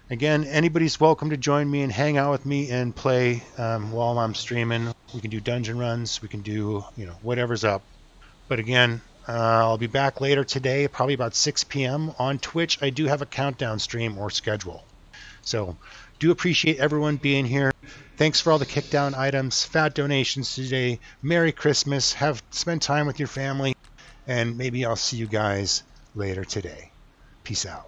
Again, anybody's welcome to join me and hang out with me and play while I'm streaming. We can do dungeon runs, we can do, whatever's up. But again, I'll be back later today, probably about 6 p.m. on Twitch. I do have a countdown stream or schedule. So do appreciate everyone being here. Thanks for all the kickdown items, fat donations today. Merry Christmas. Spend time with your family. And maybe I'll see you guys later today. Peace out.